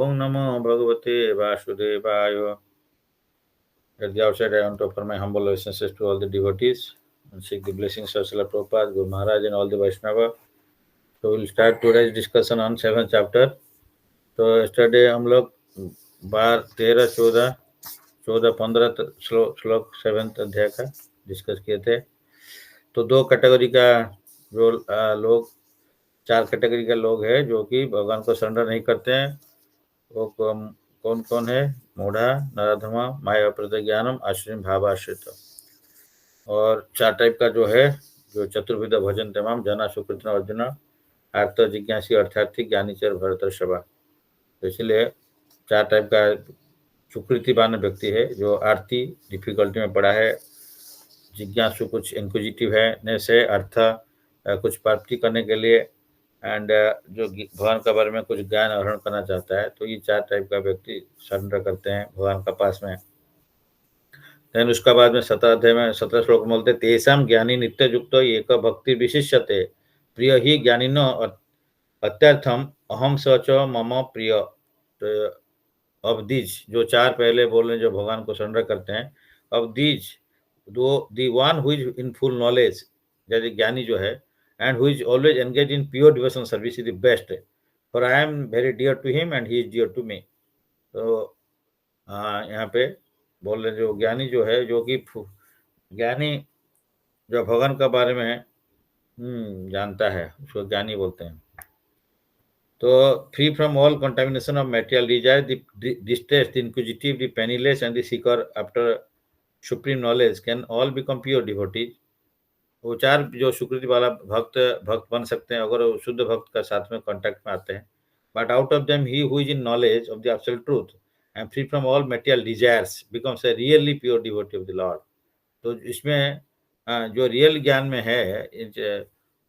Om Namo Bhagavate Vasudevaya. At the outset, I want to offer my humble obeisances to all the devotees and seek the blessings of Srila Prabhupada, Guru Maharaj, and all the Vaishnava. So we'll start today's discussion on 7th chapter. तो yesterday हम लोग 12, 13, 14, 15 श्लोक 7th अध्याय का discuss किए थे। तो दो कैटेगरी का जो लोग, 4 कैटेगरी का लोग हैं जो कि भगवान को सरेंडर नहीं करते हैं। वो कौन कौन है? मूढ़ा, नराधमा, माया प्रत्यज्ञानम, आश्रम भावाश्रित। और 4 टाइप का जो है, जो चतुर्विध भजन तमाम, जना सुकृत अर्जुन, आर्त जिज्ञासी अर्थार्थी, ज्ञानीचर भरतर्षभा। तो इसलिए 4 टाइप का सुकृतिवान व्यक्ति है जो आरती डिफिकल्टी में पड़ा है, जिज्ञासु कुछ इंक्विजिटिव है ने से, अर्थ कुछ प्राप्ति करने के लिए, एंड जो भगवान के बारे में कुछ ज्ञान आरोहण करना चाहता है। तो ये 4 टाइप का व्यक्ति सरेंडर करते हैं भगवान का पास में। देन उसका बाद में 17 अध्याय में 17 श्लोक में बोलते, तेषाम ज्ञानी नित्य युक्त एक भक्ति विशिष्यते, प्रिय ही ज्ञानिनो अत्यर्थम अहम सच मम प्रिय। तो अब दीज जो 4 पहले बोल रहे जो भगवान को सरेंडर करते हैं, अब these the one who is in full knowledge, जैसे ज्ञानी जो है, and who is always engaged in pure devotional service is the best, for I am very dear to him and he is dear to me. तो यहाँ पे बोल रहे जो ज्ञानी जो है, जो कि ज्ञानी जो भगवान के बारे में जानता है, उसको ज्ञानी बोलते हैं। तो free from all contamination of material desire, the distressed, inquisitive, the penniless and the seeker after supreme knowledge can all become pure devotees. वो 4 जो सुकृति वाला भक्त बन सकते हैं अगर वो शुद्ध भक्त का साथ में कांटेक्ट में आते हैं। But out of them he who is in knowledge of the absolute truth and free from all material desires becomes a really pure devotee of the Lord. तो इसमें जो रियल ज्ञान में है,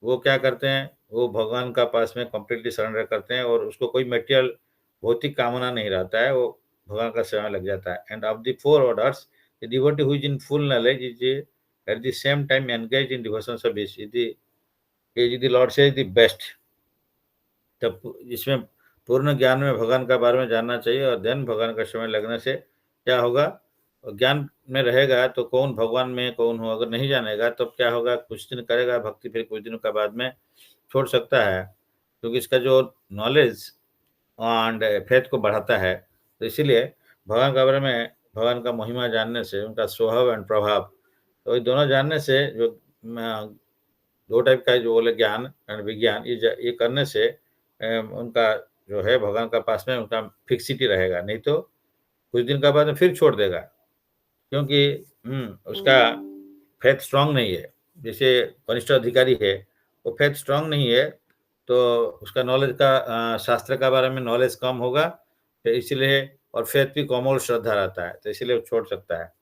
वो क्या करते हैं, वो भगवान का पास में कंप्लीटली सरेंडर करते हैं और उसको कोई मटेरियल भौतिक कामना नहीं रहता है, वो भगवान का सेवा में लग जाता है। End of the 4 orders the devotee who is in full knowledge is at the same time engaged in devotional service is the Lord says the best। तब इसमें पूर्ण ज्ञान में भगवान का बारे में जानना चाहिए और देन भगवान का समय लगने से क्या होगा, ज्ञान में रहेगा तो कौन भगवान में कौन हो, अगर नहीं जानेगा तब क्या होगा, कुछ दिन करेगा भक्ति, फिर कुछ दिनों के बाद में छोड़ सकता है, क्योंकि इसका जो नॉलेज एंड फेथ को बढ़ाता है। तो इसीलिए भगवान के बारे में, भगवान का महिमा जानने से, उनका स्वभाव एंड प्रभाव, तो ये दोनों जानने से जो 2 टाइप का जो बोले ज्ञान एंड विज्ञान, ये करने से उनका जो है भगवान का पास में उनका फिक्सिटी रहेगा, नहीं तो कुछ दिन के बाद में फिर छोड़ देगा, क्योंकि उसका फेथ स्ट्रांग नहीं है। जैसे कनिष्ठ अधिकारी है, वो फेथ स्ट्रांग नहीं है तो उसका नॉलेज का शास्त्र का बारे में नॉलेज कम होगा, तो इसलिए, और फेथ भी कम और श्रद्धा रहता है, तो इसलिए वो छोड़ सकता है।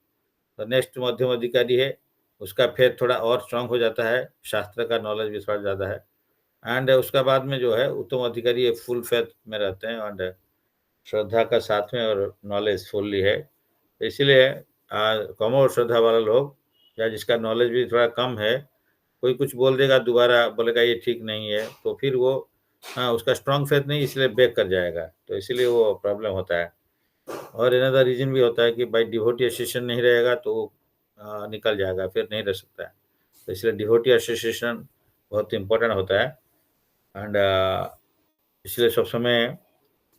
तो नेक्स्ट मध्यम अधिकारी है, उसका फेथ थोड़ा और स्ट्रांग हो जाता है, शास्त्र का नॉलेज भी थोड़ा ज़्यादा है, एंड उसका बाद में जो है उत्तम अधिकारी फुल फेथ में रहते हैं एंड श्रद्धा का साथ में और नॉलेज फुल्ली है। तो इसलिए कम और श्रद्धा वाला लोग, या जिसका नॉलेज भी थोड़ा कम है, कोई कुछ बोल देगा, दोबारा बोलेगा ये ठीक नहीं है, तो फिर वो उसका स्ट्रांग फेथ नहीं, इसलिए बैक कर जाएगा, तो इसलिए वो प्रॉब्लम होता है। और अनदर रीजन भी होता है कि भाई डिवोटी एसोसिएशन नहीं रहेगा तो निकल जाएगा, फिर नहीं रह सकता है। तो इसलिए डिवोटी एसोसिएशन बहुत इम्पोर्टेंट होता है, एंड इसलिए सब समय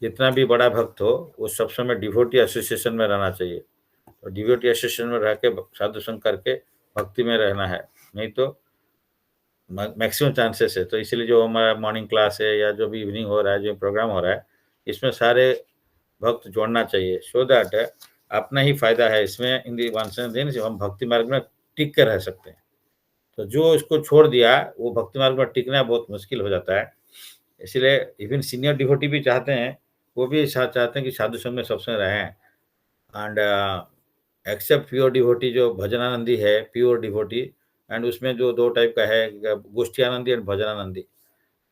जितना भी बड़ा भक्त हो वो सब समय डिवोटी एसोसिएशन में रहना चाहिए। तो डिवोटी एसोसिएशन में रह के साधु संग करके भक्ति में रहना है, नहीं तो मैक्सिमम चांसेस है। तो इसलिए जो हमारा मॉर्निंग क्लास है या जो भी इवनिंग हो रहा है, जो प्रोग्राम हो रहा है, इसमें सारे भक्त जोड़ना चाहिए, सो दैट अपना ही फायदा है इसमें। इन दी वन सेंस हम भक्ति मार्ग में टिक कर रह सकते हैं। तो जो इसको छोड़ दिया वो भक्ति मार्ग में टिकना बहुत मुश्किल हो जाता है। इसलिए इवन सीनियर डिवोटी भी चाहते हैं, वो भी चाहते हैं कि साधु संग में सब समय रहें, एंड एक्सेप्ट प्योर डिवोटी जो भजनानंदी है, प्योर डिवोटी, एंड उसमें जो 2 टाइप का है, गोष्ठी आनंदी एंड भजनानंदी।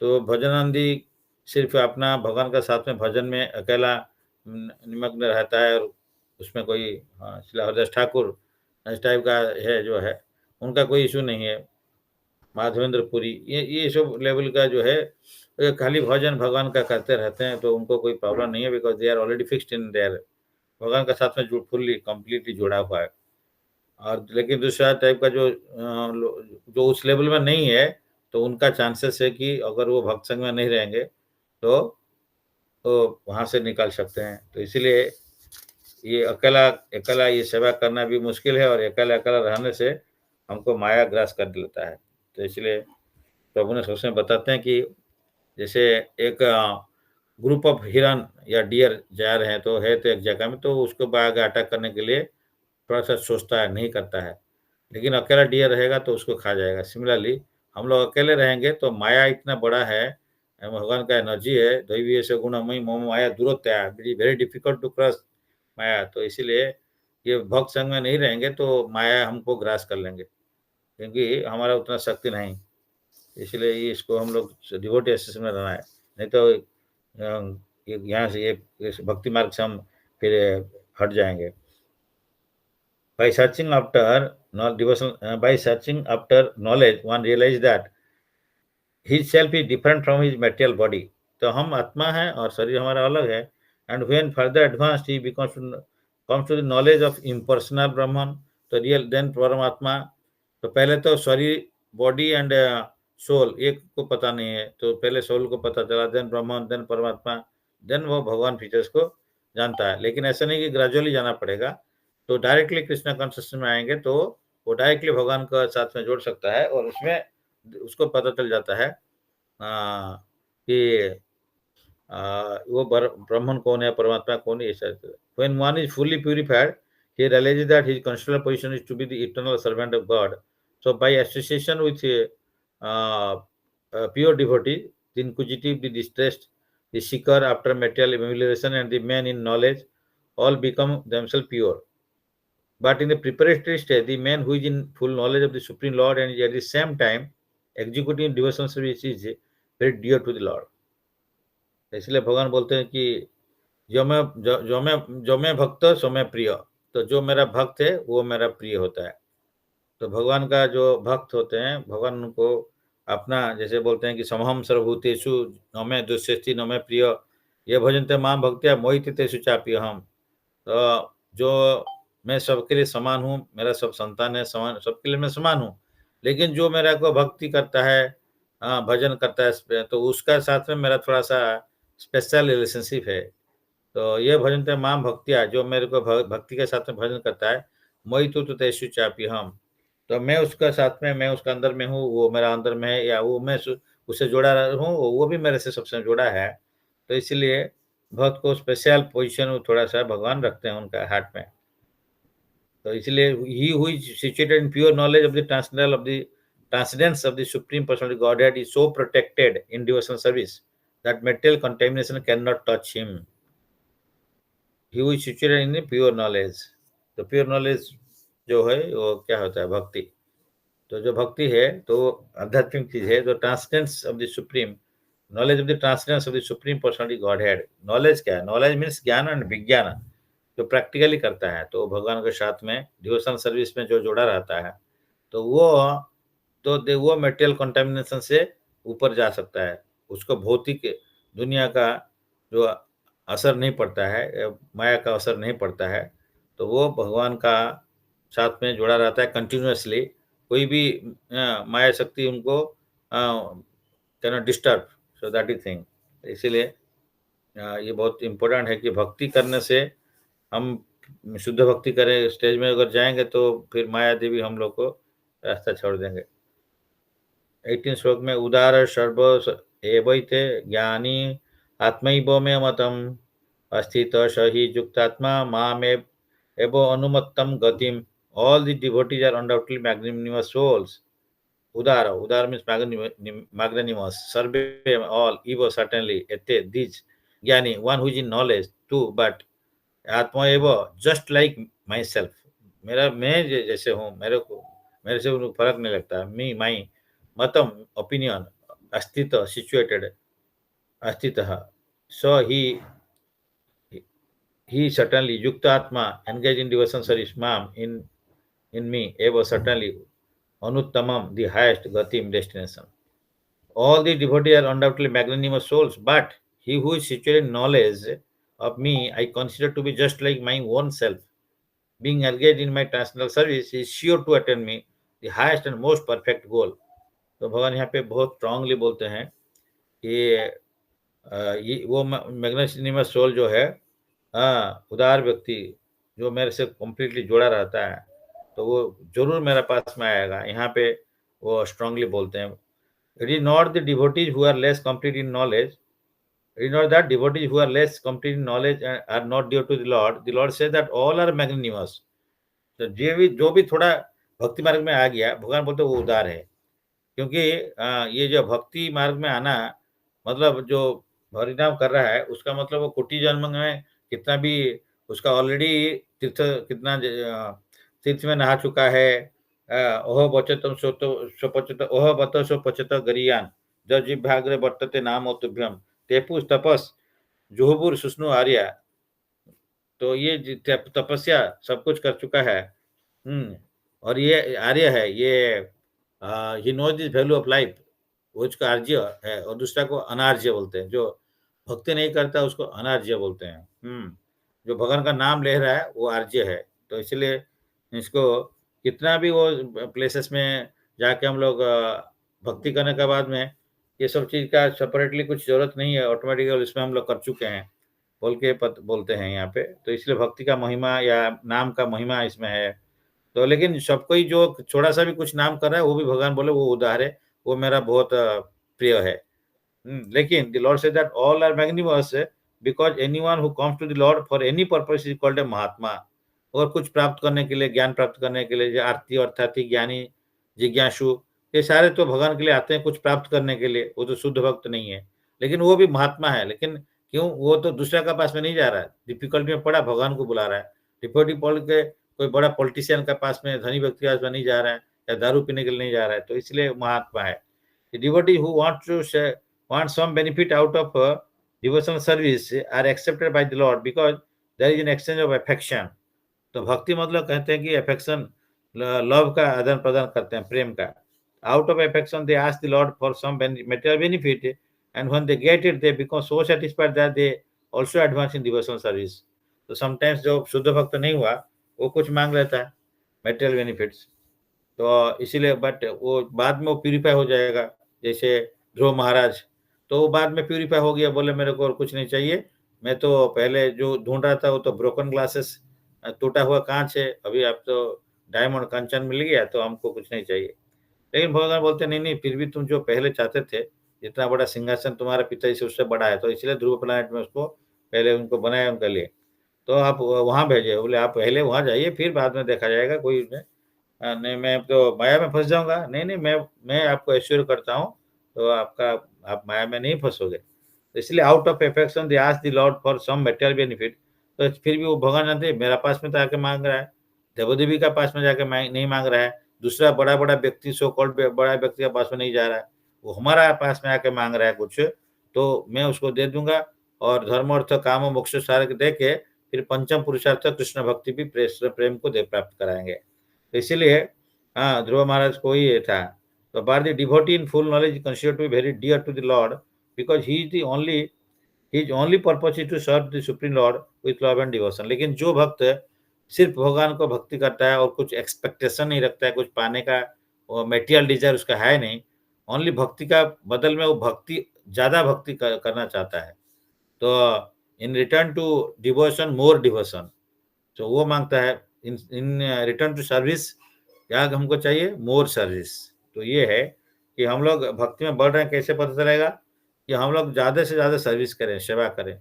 तो भजनानंदी सिर्फ अपना भगवान का साथ में भजन में अकेला निमग्न रहता है, और उसमें कोई श्री हरिदास ठाकुर इस टाइप का है जो है, उनका कोई इशू नहीं है। माधवेंद्रपुरी, ये सब लेवल का जो है, ये खाली भजन भगवान का करते रहते हैं, तो उनको कोई प्रॉब्लम नहीं है, because they are already fixed in there, भगवान के साथ में फुल्ली कंप्लीटली जुड़ा हुआ है। और लेकिन दूसरा टाइप का जो उस लेवल में नहीं है, तो उनका चांसेस है कि अगर वो भक्त संग में नहीं रहेंगे तो वहां से निकाल सकते हैं। तो इसीलिए ये अकेला अकेला ये सेवा करना भी मुश्किल है, और अकेला अकेला रहने से हमको माया ग्रास कर लेता है। तो इसलिए प्रभु ने सबसे बताते हैं कि जैसे एक ग्रुप ऑफ हिरन या डियर जा रहे हैं, तो है तो एक जगह में, तो उसको आगे अटैक करने के लिए थोड़ा सा सोचता है, नहीं करता है। लेकिन अकेला डियर रहेगा तो उसको खा जाएगा। सिमिलरली हम लोग अकेले रहेंगे तो माया इतना बड़ा है, भगवान का एनर्जी है, दैवीय से गुणमयी मोह माया दूरोत्या, वेरी डिफिकल्ट टू क्रॉस माया। तो इसीलिए ये भक्त संग में नहीं रहेंगे तो माया हमको ग्रास कर लेंगे, क्योंकि हमारा उतना शक्ति नहीं। इसलिए ये इसको हम लोग डिवोटी एसोसिएशन में रहना है, नहीं तो यहाँ से ये इस भक्ति मार्ग से हम फिर हट जाएंगे। By searching after devotion, by searching after knowledge, one realize that his self is different from his material body. तो हम आत्मा है और शरीर हमारा अलग है। And when further advanced he comes to the knowledge of impersonal Brahman, तो रियल देन परमात्मा। तो पहले तो शरीर बॉडी एंड सोल एक को पता नहीं है, तो पहले सोल को पता चला, देन ब्रह्मन, देन परमात्मा, देन वो भगवान फीचर्स को जानता है। लेकिन ऐसा नहीं कि ग्रेजुअली जाना पड़ेगा। तो डायरेक्टली कृष्णा कॉन्शियसनेस में आएंगे तो वो डायरेक्टली भगवान का साथ में जोड़ सकता है, और उसमें उसको पता चल जाता है कि वो ब्राह्मण कौन है, परमात्मा कौन है, ऐसा। When one is fully purified, he realizes that his constitutional position is to be the eternal servant of God. So by association with pure devotee, the inquisitive, the distressed, the seeker after material amelioration, and the man in knowledge, all become themselves pure. But in the preparatory stage, the man who is in full knowledge of the Supreme Lord and at the same time executing devotional service is very dear to the Lord. इसलिए भगवान बोलते हैं कि जो मैं भक्त सो मैं प्रिय। तो जो मेरा भक्त है वो मेरा प्रिय होता है। तो भगवान का जो भक्त होते हैं, भगवान उनको अपना, जैसे बोलते हैं कि समहम सर्वभूतेषु न मे दुष्यस्ति न मे प्रिय, ये भजन्ते माम भक्त्या मोहित तेषु चापि हम। तो जो मैं सबके लिए समान हूँ, मेरा सब संतान है समान, सबके लिए मैं समान हूँ। लेकिन जो मेरा को भक्ति करता है, भजन करता है, तो उसका साथ में मेरा थोड़ा सा स्पेशल रिलेशनशिप है। तो ये भजन तो माम भक्तिया, जो मेरे को भक्ति के साथ में भजन करता है, मोहि तो तेषु चापि हम। तो मैं उसका साथ में, मैं उसका अंदर में हूँ, वो मेरा अंदर में है, या वो मैं उससे जुड़ा हूँ, वो भी मेरे से सबसे जुड़ा है। तो इसलिए भक्त को स्पेशल पोजीशन थोड़ा सा भगवान रखते हैं उनका हार्ट में। तो इसलिए he who is situated in pure knowledge of the transcendence of the supreme personality godhead is so protected in devotional service that material contamination can not touch him. He who is situated in pure knowledge. तो pure knowledge जो है वो क्या होता है? भक्ति। तो जो भक्ति है तो आध्यात्मिक चीज है, जो transcendence of the supreme knowledge of the transcendence of the supreme personality godhead. Knowledge क्या है? नॉलेज मीन्स ज्ञान एंड विज्ञान, जो प्रैक्टिकली करता है। तो भगवान के साथ में डिवोशनल सर्विस में जो जुड़ा रहता है, तो वो मेटेरियल कंटामिनेशन से ऊपर जा सकता है। उसको भौतिक दुनिया का जो असर नहीं पड़ता है, माया का असर नहीं पड़ता है, तो वो भगवान का साथ में जुड़ा रहता है कंटिन्यूअसली। कोई भी माया शक्ति उनको can not disturb. So that is thing. इसीलिए ये बहुत इम्पोर्टेंट है कि भक्ति करने से हम शुद्ध भक्ति करें, स्टेज में अगर जाएंगे तो फिर माया देवी हम लोग को रास्ता छोड़ देंगे। 18 श्लोक में उदार सर्व एवैते ज्ञानी आत्मैव मे मतम अस्थित सही युक्तात्मा मामेव एवो अनुमत्तम गतिम। All the devotees are undoubtedly magnanimous souls. Udara means magnanimous. Sarve, all, evo, certainly, ete, these, jnani, one who is in knowledge too, but आत्मा एवं जस्ट लाइक माई सेल्फ, मेरा मैं जैसे हूँ, मेरे से उनको फर्क नहीं लगता। मी माई मतम ओपिनियन अस्तित्व सिचुएटेड अस्तित्व सो ही certainly युक्त आत्मा engage in devotion service mam in me ever certainly Anuttamam, the highest Gatim destination. All the devotees are undoubtedly magnanimous souls, but he who is situated in knowledge of me, I consider to be just like my own self. Being engaged in my transcendental service is sure to attain me the highest and most perfect goal. तो भगवान यहाँ पे बहुत strongly बोलते हैं कि ये वो मैग्नेनिमस सोल जो है, हाँ, उदार व्यक्ति जो मेरे से कंप्लीटली जुड़ा रहता है, तो वो जरूर मेरे पास में आएगा। यहाँ पे वो स्ट्रांगली बोलते हैं, it is not the devotees who are less complete in knowledge, it is not that devotees who are less complete in knowledge are not due to the Lord say that all are magnanimous. तो जो भी थोड़ा भक्ति मार्ग में आ गया, भगवान बोलते वो उदार है, क्योंकि ये जो भक्ति मार्ग में आना मतलब जो हरिनाम कर रहा है, उसका मतलब वो कोटि जन्म में कितना भी उसका ऑलरेडी तीर्थ कितना तीर्थ में नहा चुका है। ओह बचतम स्वपचत ओह बत स्वपचत गरियान जब जिभाग्रे वर्तते नाम तुभ्यम तेपुस तपस जुहुबुर सुष्णु आर्या। तो ये तपस्या सब कुछ कर चुका है। और ये आर्य है, ये ही knows this value of life, वो उसका आर्य है। और दूसरा को अनार्य बोलते हैं, जो भक्ति नहीं करता उसको अनार्य बोलते हैं। जो भगवान का नाम ले रहा है वो आर्य है। तो इसलिए इसको कितना भी वो प्लेसेस में जाके हम लोग भक्ति करने के बाद में ये सब चीज का सेपरेटली कुछ जरूरत नहीं है, ऑटोमेटिकली इसमें हम लोग कर चुके हैं बोल के बोलते हैं यहाँ पे। तो इसलिए भक्ति का महिमा या नाम का महिमा इसमें है। तो लेकिन सबको ही जो थोड़ा सा भी कुछ नाम कर रहा है, वो भी भगवान बोले वो उदार है, वो मेरा बहुत प्रिय है। लेकिन the Lord said that all are magnificent because anyone who comes to the Lord for any purpose is called a mahatma. और कुछ प्राप्त करने के लिए, ज्ञान प्राप्त करने के लिए, आरती अर्थार्थी ज्ञानी जिज्ञासु, ये सारे तो भगवान के लिए आते हैं कुछ प्राप्त करने के लिए, वो तो शुद्ध भक्त नहीं है, लेकिन वो भी महात्मा है। लेकिन क्यों? वो तो दूसरा का पास में नहीं जा रहा है, डिफिकल्टी में पड़ा भगवान को बुला रहा है। डिफिकल्टी पड़ के कोई बड़ा पॉलिटिशियन के पास में, धनी व्यक्ति के पास में नहीं जा रहा है, या दारू पीने के लिए नहीं जा रहा है, तो इसलिए महात्मा है। Devotee who want some benefit out of devotional service are accepted by the Lord because there is an exchange of affection. तो भक्ति मतलब कहते हैं कि अफेक्शन, लव का आदान प्रदान करते हैं, प्रेम का। Out of affection they ask the Lord for some material benefit and when they get it they become so satisfied that they also advance in devotional service. तो समटाइम्स जो शुद्ध भक्त नहीं हुआ वो कुछ मांग लेता है मेटेरियल बेनिफिट्स, तो इसीलिए बट वो बाद में वो प्यूरिफाई हो जाएगा। जैसे ध्रुव महाराज, तो वो बाद में प्यूरिफाई हो गया, बोले मेरे को और कुछ नहीं चाहिए, मैं तो पहले जो ढूंढ रहा था वो तो ब्रोकन ग्लासेस, टूटा हुआ कांच है, अभी आप तो डायमंड कंचन मिल गया, तो हमको कुछ नहीं चाहिए। लेकिन भगवान बोलते नहीं नहीं, फिर भी तुम जो पहले चाहते थे, जितना बड़ा सिंहासन तुम्हारा पिताजी से उससे बड़ा है, तो इसलिए ध्रुव प्लैनेट में उसको पहले उनको बनाया उनके लिए, तो आप वहां भेजे। बोले आप पहले वहां जाइए, फिर बाद में देखा जाएगा कोई उसमें। नहीं मैं तो माया में फंस जाऊंगा, नहीं नहीं, मैं आपको एश्योर करता हूँ, तो आप माया में नहीं फंसोगे। तो इसलिए out of affection they ask the Lord for some material benefit. तो फिर भी वो भगवान जानते मेरा पास में तो आके मांग रहा है, देवदेवी का पास में जाके नहीं मांग रहा है, दूसरा बड़ा बड़ा व्यक्ति, सो कॉल्ड बड़ा व्यक्ति के पास में नहीं जा रहा है, वो हमारा पास में आके मांग रहा है कुछ, तो मैं उसको दे दूंगा। और धर्म अर्थ काम मोक्ष सारे दे के फिर पंचम पुरुषार्थ कृष्ण भक्ति भी प्रेम को दे प्राप्त कराएंगे। तो इसीलिए हाँ, ध्रुव महाराज को ही था। तो बार the devotee in full knowledge consider to be very dear to the Lord because he is only purpose is to serve the supreme Lord with love and devotion. लेकिन जो भक्त सिर्फ भगवान को भक्ति करता है और कुछ एक्सपेक्टेशन नहीं रखता है, कुछ पाने का मेटेरियल डिजायर उसका है नहीं, ओनली भक्ति का बदल में वो भक्ति ज्यादा भक्ति करना चाहता है, तो in return to devotion more devotion, तो वो मांगता है इन रिटर्न टू सर्विस क्या हमको चाहिए, मोर सर्विस। तो ये है कि हम लोग भक्ति में बढ़ रहे हैं, कैसे पता चलेगा कि हम लोग ज्यादा से ज्यादा सर्विस करें, सेवा करें।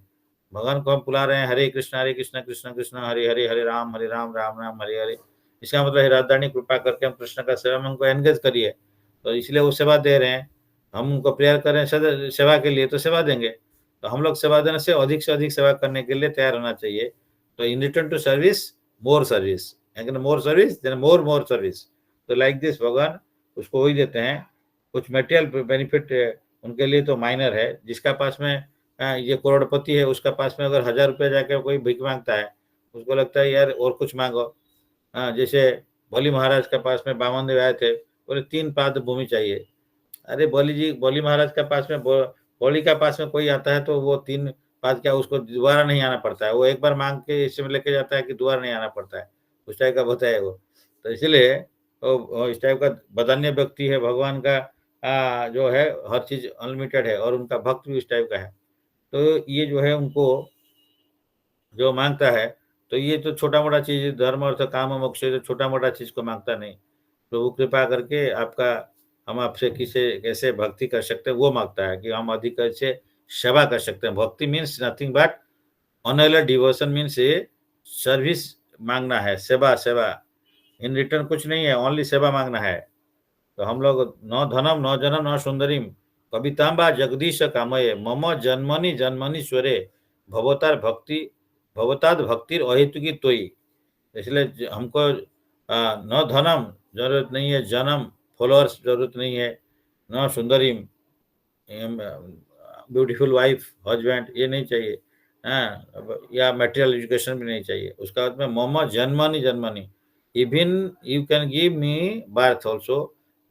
भगवान को हम बुला रहे हैं हरे कृष्ण कृष्ण कृष्ण हरे हरे, हरे राम राम राम हरे हरे, इसका मतलब राधारानी कृपा करके हम कृष्ण का सेवा में उनको एंगेज करिए, तो इसलिए वो सेवा दे रहे हैं। हम उनको प्रेयर करें सेवा के लिए, तो सेवा देंगे। तो हम लोग सेवा देने से अधिक सेवा करने के लिए तैयार होना चाहिए। तो in return to service more service, more service then more service. तो लाइक दिस भगवान उसको वही देते हैं। कुछ मटेरियल बेनिफिट उनके लिए तो माइनर है, जिसका पास में ये करोड़पति है, उसका पास में अगर 1000 रुपया जाकर कोई भीख मांगता है, उसको लगता है यार और कुछ मांगो। जैसे भोली महाराज के पास में बामन देव आए थे, बोले 3 पाद भूमि चाहिए। अरे बोली महाराज के पास में बोली के पास में कोई आता है तो वो 3 पाद क्या उसको दोबारा नहीं आना पड़ता है। वो एक बार माँग के इसमें लेके जाता है कि दोबारा नहीं आना पड़ता है। उस टाइप का होता है वो। तो इसीलिए वो इस टाइप का बदन्य व्यक्ति है भगवान का जो है हर चीज़ अनलिमिटेड है और उनका भक्त भी इस टाइप का है। तो ये जो है उनको जो माँगता है, तो ये तो छोटा-मोटा चीज़ धर्म, अर्थ, काम, मोक्ष तो छोटा-मोटा चीज़ को माँगता नहीं। प्रभु कृपा करके आपका हम आपसे किसे कैसे भक्ति कर सकते हैं, वो माँगता है कि हम अधिक से सेवा कर सकते हैं। भक्ति means nothing but unavailable devotion means ये सर्विस माँगना है, सेवा। इन रिटर्न कुछ नहीं है, ओनली सेवा माँगना है। तो हम लोग न धनम, न जनम, न सुंदरीम कवितां वा जगदीश कामये मम जन्मनि जन्मनीश्वरे भवताद भक्तिर अहेतुकी तोयि। इसलिए हमको न धनम जरूरत नहीं है, जन्म फॉलोअर्स जरूरत नहीं है, न सुंदरीम ब्यूटीफुल वाइफ हस्बैंड ये नहीं चाहिए, या मटेरियल एजुकेशन भी नहीं चाहिए। उसका बाद में मम जन्मनि even you can give me birth also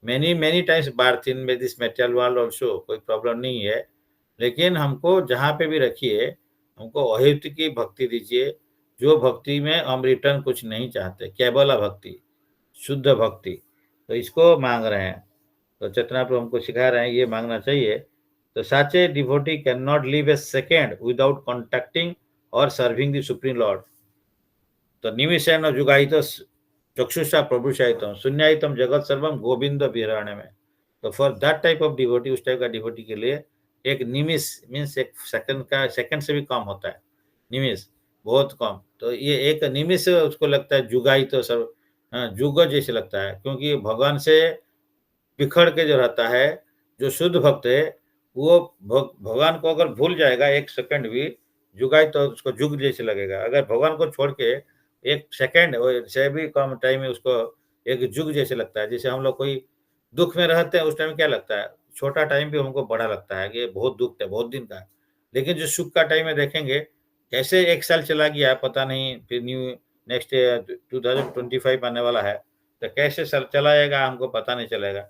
many times birth in this material world also, कोई प्रॉब्लम नहीं है। लेकिन हमको जहाँ पे भी रखिए हमको अहेतु की भक्ति दीजिए, जो भक्ति में हम रिटर्न कुछ नहीं चाहते, केवल भक्ति, शुद्ध भक्ति। तो इसको मांग रहे हैं। तो चेतना प्रभु हमको सिखा रहे हैं ये मांगना चाहिए। तो साचे devotee can not live A second without contacting और सर्विंग द सुप्रीम लॉर्ड। तो निमिषेण जुगायित चक्षुषा प्रभुषायितम शून्यायितम जगत सर्वम गोविंद विहरणे में। तो for that type of devotee, उस टाइप का डिवोटी के लिए एक निमिष मीन्स एक सेकंड से भी कम होता है। निमिष बहुत कम, तो ये एक निमिष उसको लगता है जुगायित सब जुग जैसे लगता है, क्योंकि भगवान से बिखर के जो रहता है, जो शुद्ध भक्त है वो भगवान को अगर भूल जाएगा एक सेकंड भी जुगाई तो उसको जुग जैसे लगेगा। अगर भगवान को छोड़ के एक सेकंड से भी कम टाइम में उसको एक जुग जैसे लगता है। जैसे हम लोग कोई दुख में रहते हैं उस टाइम क्या लगता है, छोटा टाइम भी हमको बड़ा लगता है कि बहुत दुख है, बहुत दिन का है। लेकिन जो सुख का टाइम में देखेंगे कैसे 1 साल चला गया पता नहीं, फिर नेक्स्ट 2025 आने वाला है, तो कैसे चला जाएगा हमको पता नहीं चलेगा।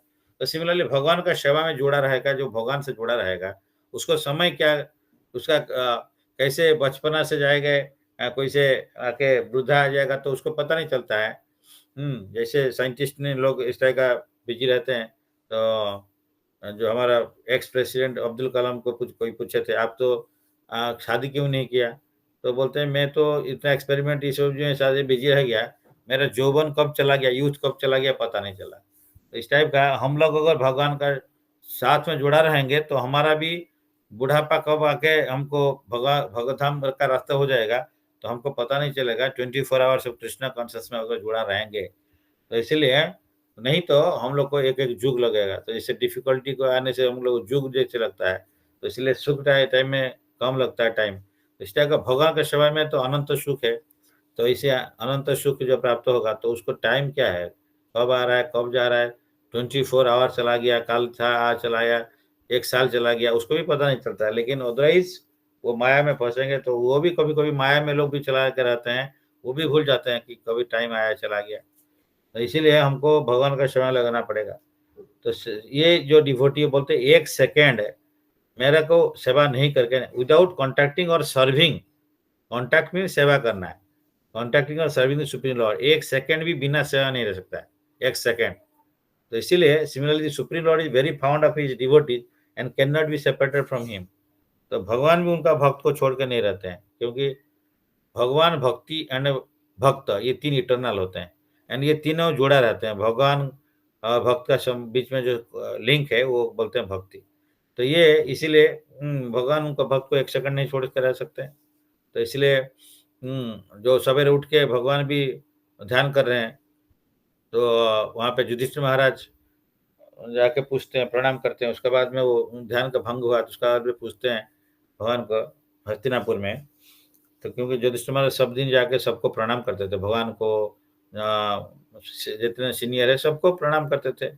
तो सिमिलरली भगवान का सेवा में जुड़ा रहेगा, जो भगवान से जुड़ा रहेगा उसको समय क्या उसका कैसे बचपना से जाएगा, कोई से आके वृद्धा आ जाएगा तो उसको पता नहीं चलता है। जैसे साइंटिस्ट ने लोग इस तरह का बिजी रहते हैं। तो जो हमारा एक्स प्रेसिडेंट अब्दुल कलाम को कोई पूछे थे आप तो शादी क्यों नहीं किया, तो बोलते हैं मैं तो इतना एक्सपेरिमेंट इस में शादी बिजी रह गया, मेरा यौवन कब चला गया, यूथ कब चला गया पता नहीं चला। तो इस टाइप का हम लोग अगर भगवान का साथ में जुड़ा रहेंगे तो हमारा भी बुढ़ापा कब आके हमको भगवधाम का रास्ता हो जाएगा तो हमको पता नहीं चलेगा। 24 आवर्स ऑफ कृष्णा कॉन्शियस में अगर जुड़ा रहेंगे तो इसीलिए, नहीं तो हम लोग को एक जुग लगेगा। तो इससे डिफिकल्टी को आने से हम लोग जुग जैसे लगता है, तो इसलिए सुख टाइम में कम लगता है टाइम। इस टाइप का भगवान के सेवा में तो अनंत सुख है। तो इसे अनंत सुख जो प्राप्त होगा तो उसको टाइम क्या है, कब आ रहा है कब जा रहा है, 24 आवर चला गया, कल था आज चला गया, 1 साल चला गया, उसको भी पता नहीं चलता है। लेकिन अदरवाइज वो माया में फंसेंगे तो वो भी कभी-कभी माया में लोग भी चला के रहते हैं, वो भी भूल जाते हैं कि कभी टाइम आया चला गया। तो इसीलिए हमको भगवान का सेवा लगाना पड़ेगा। तो ये जो डिवोटी बोलते हैं 1 सेकंड मेरे को सेवा नहीं करके विदाउट कॉन्टैक्टिंग और सर्विंग, कॉन्टैक्ट मीन्स सेवा करना है, कॉन्टैक्टिंग और serving the supreme Lord, 1 second भी बिना सेवा नहीं रह सकता है, 1 सेकंड। तो इसीलिए similarly supreme Lord is very found of his devotees and can not be separated from him. तो भगवान भी उनका भक्त को छोड़ के नहीं रहते हैं, क्योंकि भगवान, भक्ति एंड भक्त ये 3 इटर्नल होते हैं एंड ये तीनों जुड़ा रहते हैं। भगवान भक्त का बीच में जो लिंक है वो बोलते हैं भक्ति। तो ये इसीलिए भगवान उनका भक्त को 1 सेकंड नहीं छोड़ के रह सकते हैं। तो इसलिए जो सवेरे उठ के भगवान भी ध्यान कर रहे हैं, तो वहाँ पे युधिष्ठिर महाराज जाके पूछते हैं, प्रणाम करते हैं। उसके बाद में वो ध्यान का भंग हुआ तो उसके बाद में पूछते हैं भगवान को हस्तिनापुर में। तो क्योंकि युधिष्ठिर महाराज सब दिन जाके सबको प्रणाम करते थे, भगवान को जितने सीनियर है सबको प्रणाम करते थे।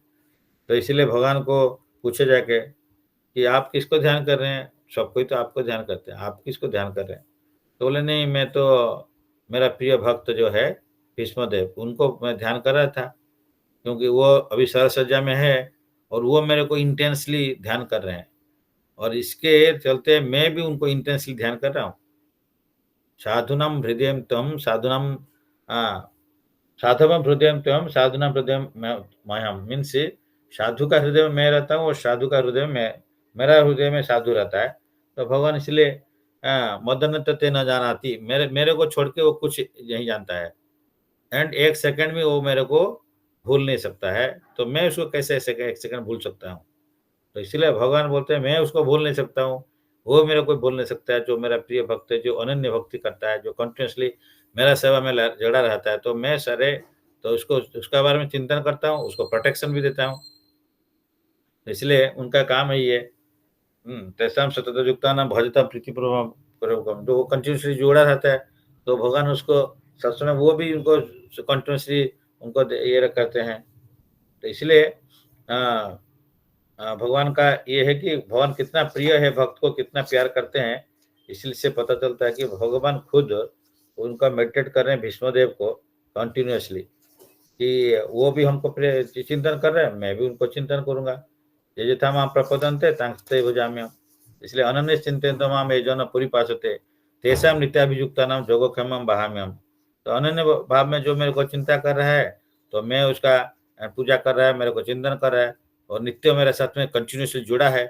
तो इसीलिए भगवान को पूछे जाके कि आप किसको ध्यान कर रहे हैं, सबको ही तो आपको ध्यान करते हैं, आप किसको ध्यान कर रहे हैं। तो बोले नहीं मैं तो मेरा प्रिय भक्त जो है भीष्मदेव उनको मैं ध्यान कर रहा था। क्योंकि वो अभी सार सज्जा में है और वो मेरे को इंटेंसली ध्यान कर रहे हैं, और इसके चलते मैं भी उनको इंटेंसली ध्यान कर रहा हूँ। साधुनम हृदय तम साधुनम, साधवम हृदय तम साधुनम हृदय मह्यम, मीन्स साधु का हृदय में मैं रहता हूँ और साधु का हृदय में, मेरा हृदय में साधु रहता है। तो भगवान इसलिए मदन ते न जानाती, मेरे मेरे को छोड़ के वो कुछ नहीं जानता है, एंड एक सेकंड में वो मेरे को भूल नहीं सकता है। तो मैं उसको कैसे एक सेकंड भूल सकता हूँ? तो इसलिए भगवान बोलते हैं मैं उसको भूल नहीं सकता हूँ, वो मेरे को भूल नहीं सकता है। जो मेरा प्रिय भक्त है, जो अनन्य भक्ति करता है, जो कंटिन्यूअसली मेरा सेवा में जड़ा रहता है, तो मैं सारे, तो उसको उसका बारे में चिंतन करता हूँ, उसको प्रोटेक्शन भी देता हूँ। इसलिए उनका काम है ये। तेषाम सतत युक्तानां भजता प्रीतिपूर्वकम, जो वो कंटिन्यूसली जुड़ा रहता है, तो भगवान उसको सब समय वो भी उनको कंटिन्यूसली उनको ये करते हैं। तो इसलिए भगवान का ये है कि भगवान कितना प्रिय है, भक्त को कितना प्यार करते हैं। इसलिए से पता चलता है कि भगवान खुद उनका मेडिटेट कर रहे हैं भीष्मदेव को कंटिन्यूसली, कि वो भी हमको चिंतन कर रहे हैं, मैं भी उनको चिंतन करूंगा। ये यथा मां प्रपदन्ते तांस्ते भजाम्यहम्, इसलिए अनन्य चिंतयन्तो माम ये जन परिपासते तेषां नित्याभियुक्तानां योगक्षेमं वहाम्यहम्। तो अनन्य भाव में जो मेरे को चिंता कर रहा है, तो मैं उसका पूजा कर रहा है, मेरे को चिंतन कर रहा है और नित्य मेरे साथ में कंटिन्यूसली जुड़ा है,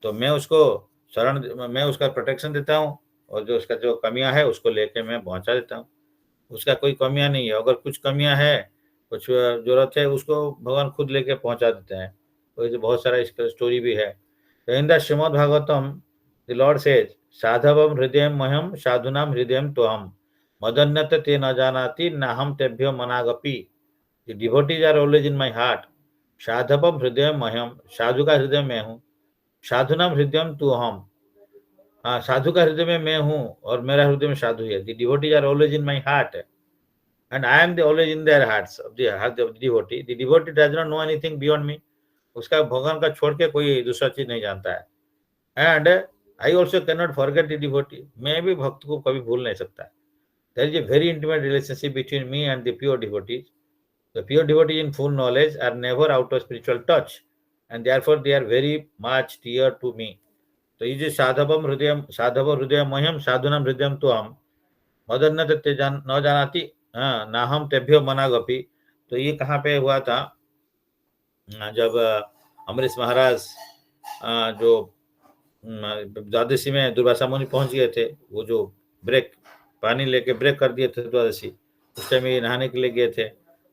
तो मैं उसको शरण, मैं उसका प्रोटेक्शन देता हूँ, और जो उसका जो कमियां है उसको लेके मैं पहुंचा देता हूँ। उसका कोई कमियां नहीं है, अगर कुछ कमियां है, कुछ जरूरत है, उसको भगवान खुद लेके पहुंचा देते हैं। तो ये बहुत सारा इसका स्टोरी भी है। तो in the Shrimad Bhagavatam the Lord says साधवम हृदय मह्यम साधुनाम हृदय तो हम मदन्यत ते न जानाति न हम तेभ्यो मनागपि, the devotees are always in my heart. साधवम हृदय मह्यम, साधु का हृदय मैं हूँ, साधुनाम हृदय तू हम, हाँ साधु का हृदय में मैं हूँ और मेरा हृदय में साधु है। The devotees are always in my heart and I am the always in their hearts of the heart of the devotee. The devotee does not know anything beyond me. उसका भगवान का छोड़ के कोई दूसरा चीज नहीं जानता है। And I also can not forget the devotee, मैं भी भक्त को कभी भूल नहीं सकता। There is a very intimate relationship between me and the pure devotees. The pure devotees in full knowledge are never out of spiritual touch and therefore they are very much dear to me. तो ये जो साधव हृदय मह्यम साधुनाम हृदय तो हम मदन ते न जानाति ना हम तेभ्यो मनागपि। तो ये कहाँ पे हुआ था? जब अमरीश महाराज जो द्वादशी में दुर्वासा मुनि पहुंच गए थे, वो जो ब्रेक पानी लेके ब्रेक कर दिए थे द्वादशी, उस टाइम ये नहाने के लिए गए थे,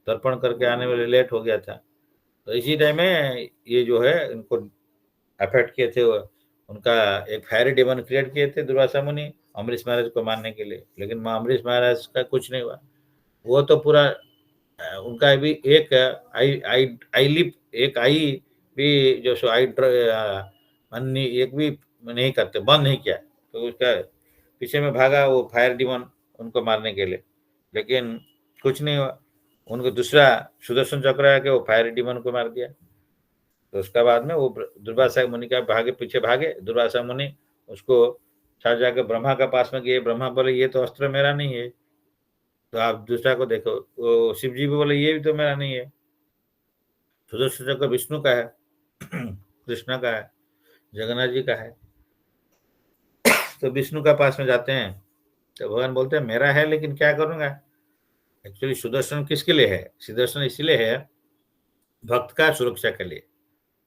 तर्पण करके आने वाले लेट हो गया था। तो इसी टाइम में ये जो है इनको अफेक्ट किए थे, उनका एक फायरी डेमन क्रिएट किए थे दुर्वासा मुनि अमरीश महाराज को मारने के लिए, लेकिन अमरीश महाराज का कुछ नहीं हुआ। वो तो पूरा उनका भी एक आई आई आई लिप, एक आई भी जो सो आई अन्य एक भी नहीं करते, बंद नहीं किया। तो उसका पीछे में भागा वो फायर डिमन उनको मारने के लिए, लेकिन कुछ नहीं हुआ। उनको दूसरा सुदर्शन चक्र आके वो फायर डिमन को मार दिया। तो उसका बाद में वो दुर्वासा मुनि का भागे, पीछे भागे दुर्वासा मुनि, उसको साथ जाकर ब्रह्मा का पास में गए। ब्रह्मा बोले ये तो अस्त्र मेरा नहीं है, तो आप दूसरा को देखो। वो शिव जी भी बोले ये भी तो मेरा नहीं है। सुदर्शन चक्र विष्णु का है, कृष्ण का है, जगन्नाथ जी का है। तो विष्णु का पास में जाते हैं, तो भगवान बोलते हैं मेरा है लेकिन क्या करूंगा। एक्चुअली सुदर्शन किसके लिए है? सुदर्शन इसलिए है भक्त का सुरक्षा के लिए।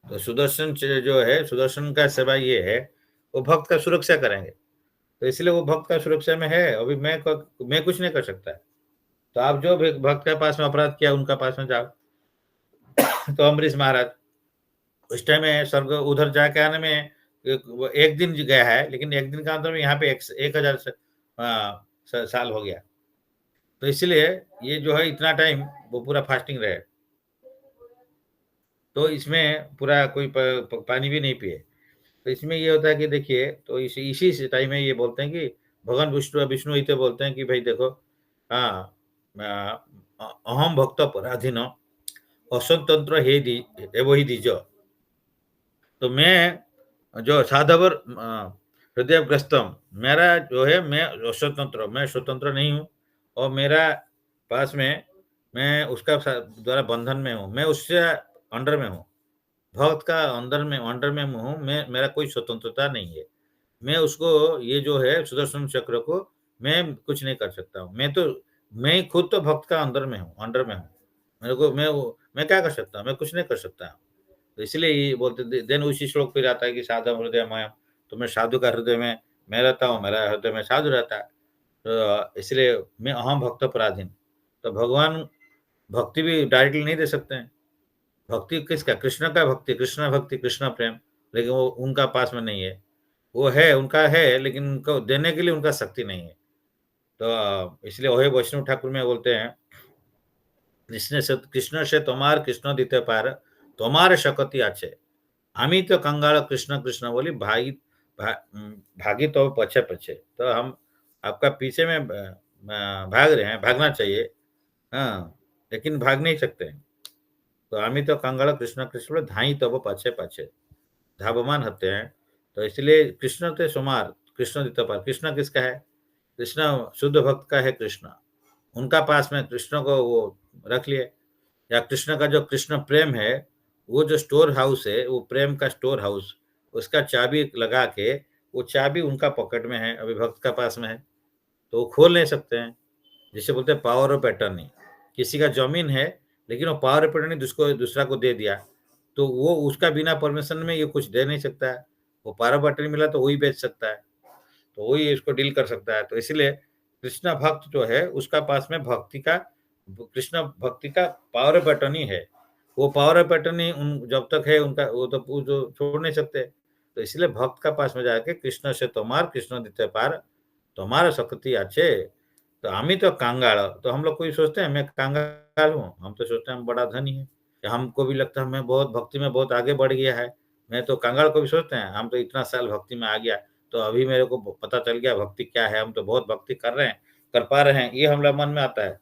तो सुदर्शन जो है, सुदर्शन का सेवा ये है, वो भक्त का सुरक्षा करेंगे। तो इसलिए वो भक्त का सुरक्षा में है। अभी मैं कुछ नहीं कर सकता। तो आप जो भी भक्त के पास में अपराध किया उनका पास में जाओ। तो अमरीश महाराज उस टाइम में स्वर्ग उधर जाके आने में एक दिन गया है, लेकिन एक दिन का अंतर में यहाँ पे 1000 साल हो गया। तो इसलिए ये जो है इतना टाइम वो पूरा फास्टिंग रहे, तो इसमें पूरा कोई पानी भी नहीं पिए। तो इसमें ये होता है कि देखिए, तो इसी टाइम में ये बोलते हैं कि भगवान विष्णु ही तो बोलते हैं कि भाई देखो, हाँ अहम भक्त पराधीन असंतंत्र हे वही दीज। तो मैं जो साधवर हृदयग्रस्तम, मेरा जो है मैं स्वतंत्र नहीं हूँ, और मेरा पास में मैं उसका द्वारा बंधन में हूँ, मैं उससे अंडर में हूँ, भक्त का अंडर में हूँ, मैं, मेरा कोई स्वतंत्रता नहीं है। मैं उसको ये जो है सुदर्शन चक्र को मैं कुछ नहीं कर सकता हूँ। मैं खुद तो भक्त का अंडर में हूँ। मेरे को मैं क्या कर सकता हूँ? मैं कुछ नहीं कर सकता। तो इसलिए ये बोलते देन उसी श्लोक फिर आता है कि साधम हृदय मयम, तो मैं साधु का हृदय में मैं रहता हूँ, मेरा हृदय में साधु रहता है। तो इसलिए मैं अहम भक्त पराधीन। तो भगवान भक्ति भी डायरेक्टली नहीं दे सकते हैं। भक्ति किसका? कृष्ण का भक्ति, कृष्ण भक्ति, कृष्ण प्रेम, लेकिन वो उनका पास में नहीं है। वो है, उनका है, लेकिन उनको देने के लिए उनका शक्ति नहीं है। तो इसलिए वही वैष्णव ठाकुर में बोलते हैं, कृष्ण से तुम्हार कृष्ण दिते पार, तुम्हारे शक्ति আছে। আমি तो कंगाल कृष्ण कृष्ण बोली भागी तो पछे पछे। तो हम आपका पीछे में भाग रहे हैं, भागना चाहिए। हाँ, लेकिन भाग नहीं सकते हैं। तो आमी तो कंगाल कृष्ण कृष्ण बोले धाई तो वो पछे पछे, धावमान होते हैं। तो इसलिए कृष्ण थे सुमार, कृष्ण दिते पार। कृष्ण किसका है? कृष्ण शुद्ध भक्त का है कृष्ण। उनका पास में कृष्ण को वो रख लिए, या कृष्ण का जो कृष्ण प्रेम है, वो जो स्टोर हाउस है, वो प्रेम का स्टोर हाउस, उसका चाबी लगा के, वो चाबी उनका पॉकेट में है, अभी भक्त का पास में है, तो वो खोल नहीं सकते हैं। जिसे बोलते हैं पावर ऑफ अटर्नी। किसी का जमीन है, लेकिन वो पावर ऑफ अटर्नी दूसरा को दे दिया, तो वो उसका बिना परमिशन में ये कुछ दे नहीं सकता है। वो पावर ऑफ अटर्नी मिला तो वही बेच सकता है, तो वही इसको डील कर सकता है। तो इसलिए कृष्ण भक्त जो है, उसका पास में कृष्ण भक्ति का पावर ऑफ अटर्नी है। वो पावर ऑफ अटर्नी जब तक है उनका, वो तो वो जो छोड़ नहीं सकते। तो इसलिए भक्त का पास में जाके कृष्ण से तुम्हार कृष्ण दिते पार, तुम्हारा शक्ति अच्छे। तो हम ही तो कांगाल, तो हम लोग कोई सोचते हैं मैं कांगाल हूँ, हम तो सोचते हैं हम बड़ा धनी है। हमको भी लगता है मैं बहुत भक्ति में बहुत आगे बढ़ गया है। मैं तो कांगाल को भी सोचते हैं हम तो इतना साल भक्ति में आ गया, तो अभी मेरे को पता चल गया भक्ति क्या है, हम तो बहुत भक्ति कर रहे हैं, कर पा रहे हैं, ये हम लोग मन में आता है।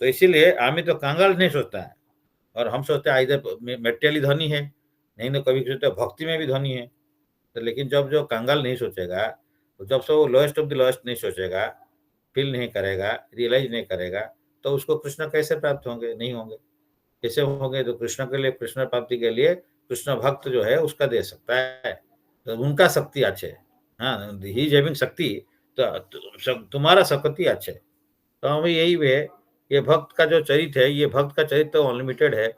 तो इसीलिए आमी तो कांगाल नहीं सोचता है, और हम सोचते हैं इधर मेटेरियली धनी है, नहीं तो कभी सोचते भक्ति में भी धनी है। तो लेकिन जब जो कंगाल नहीं सोचेगा, तो जब से वो लोएस्ट ऑफ द लोएस्ट नहीं सोचेगा, फील नहीं करेगा, रियलाइज नहीं करेगा, तो उसको कृष्ण कैसे प्राप्त होंगे? नहीं होंगे। कैसे होंगे? तो कृष्ण के लिए, कृष्ण प्राप्ति के लिए कृष्ण भक्त जो है उसका दे सकता है, तो उनका शक्ति अच्छे। हाँ, ही इज हैविंग शक्ति, तो तुम्हारा शक्ति अच्छे। तो हमें यही है, ये भक्त का जो चरित्र है, ये भक्त का चरित्र अनलिमिटेड है।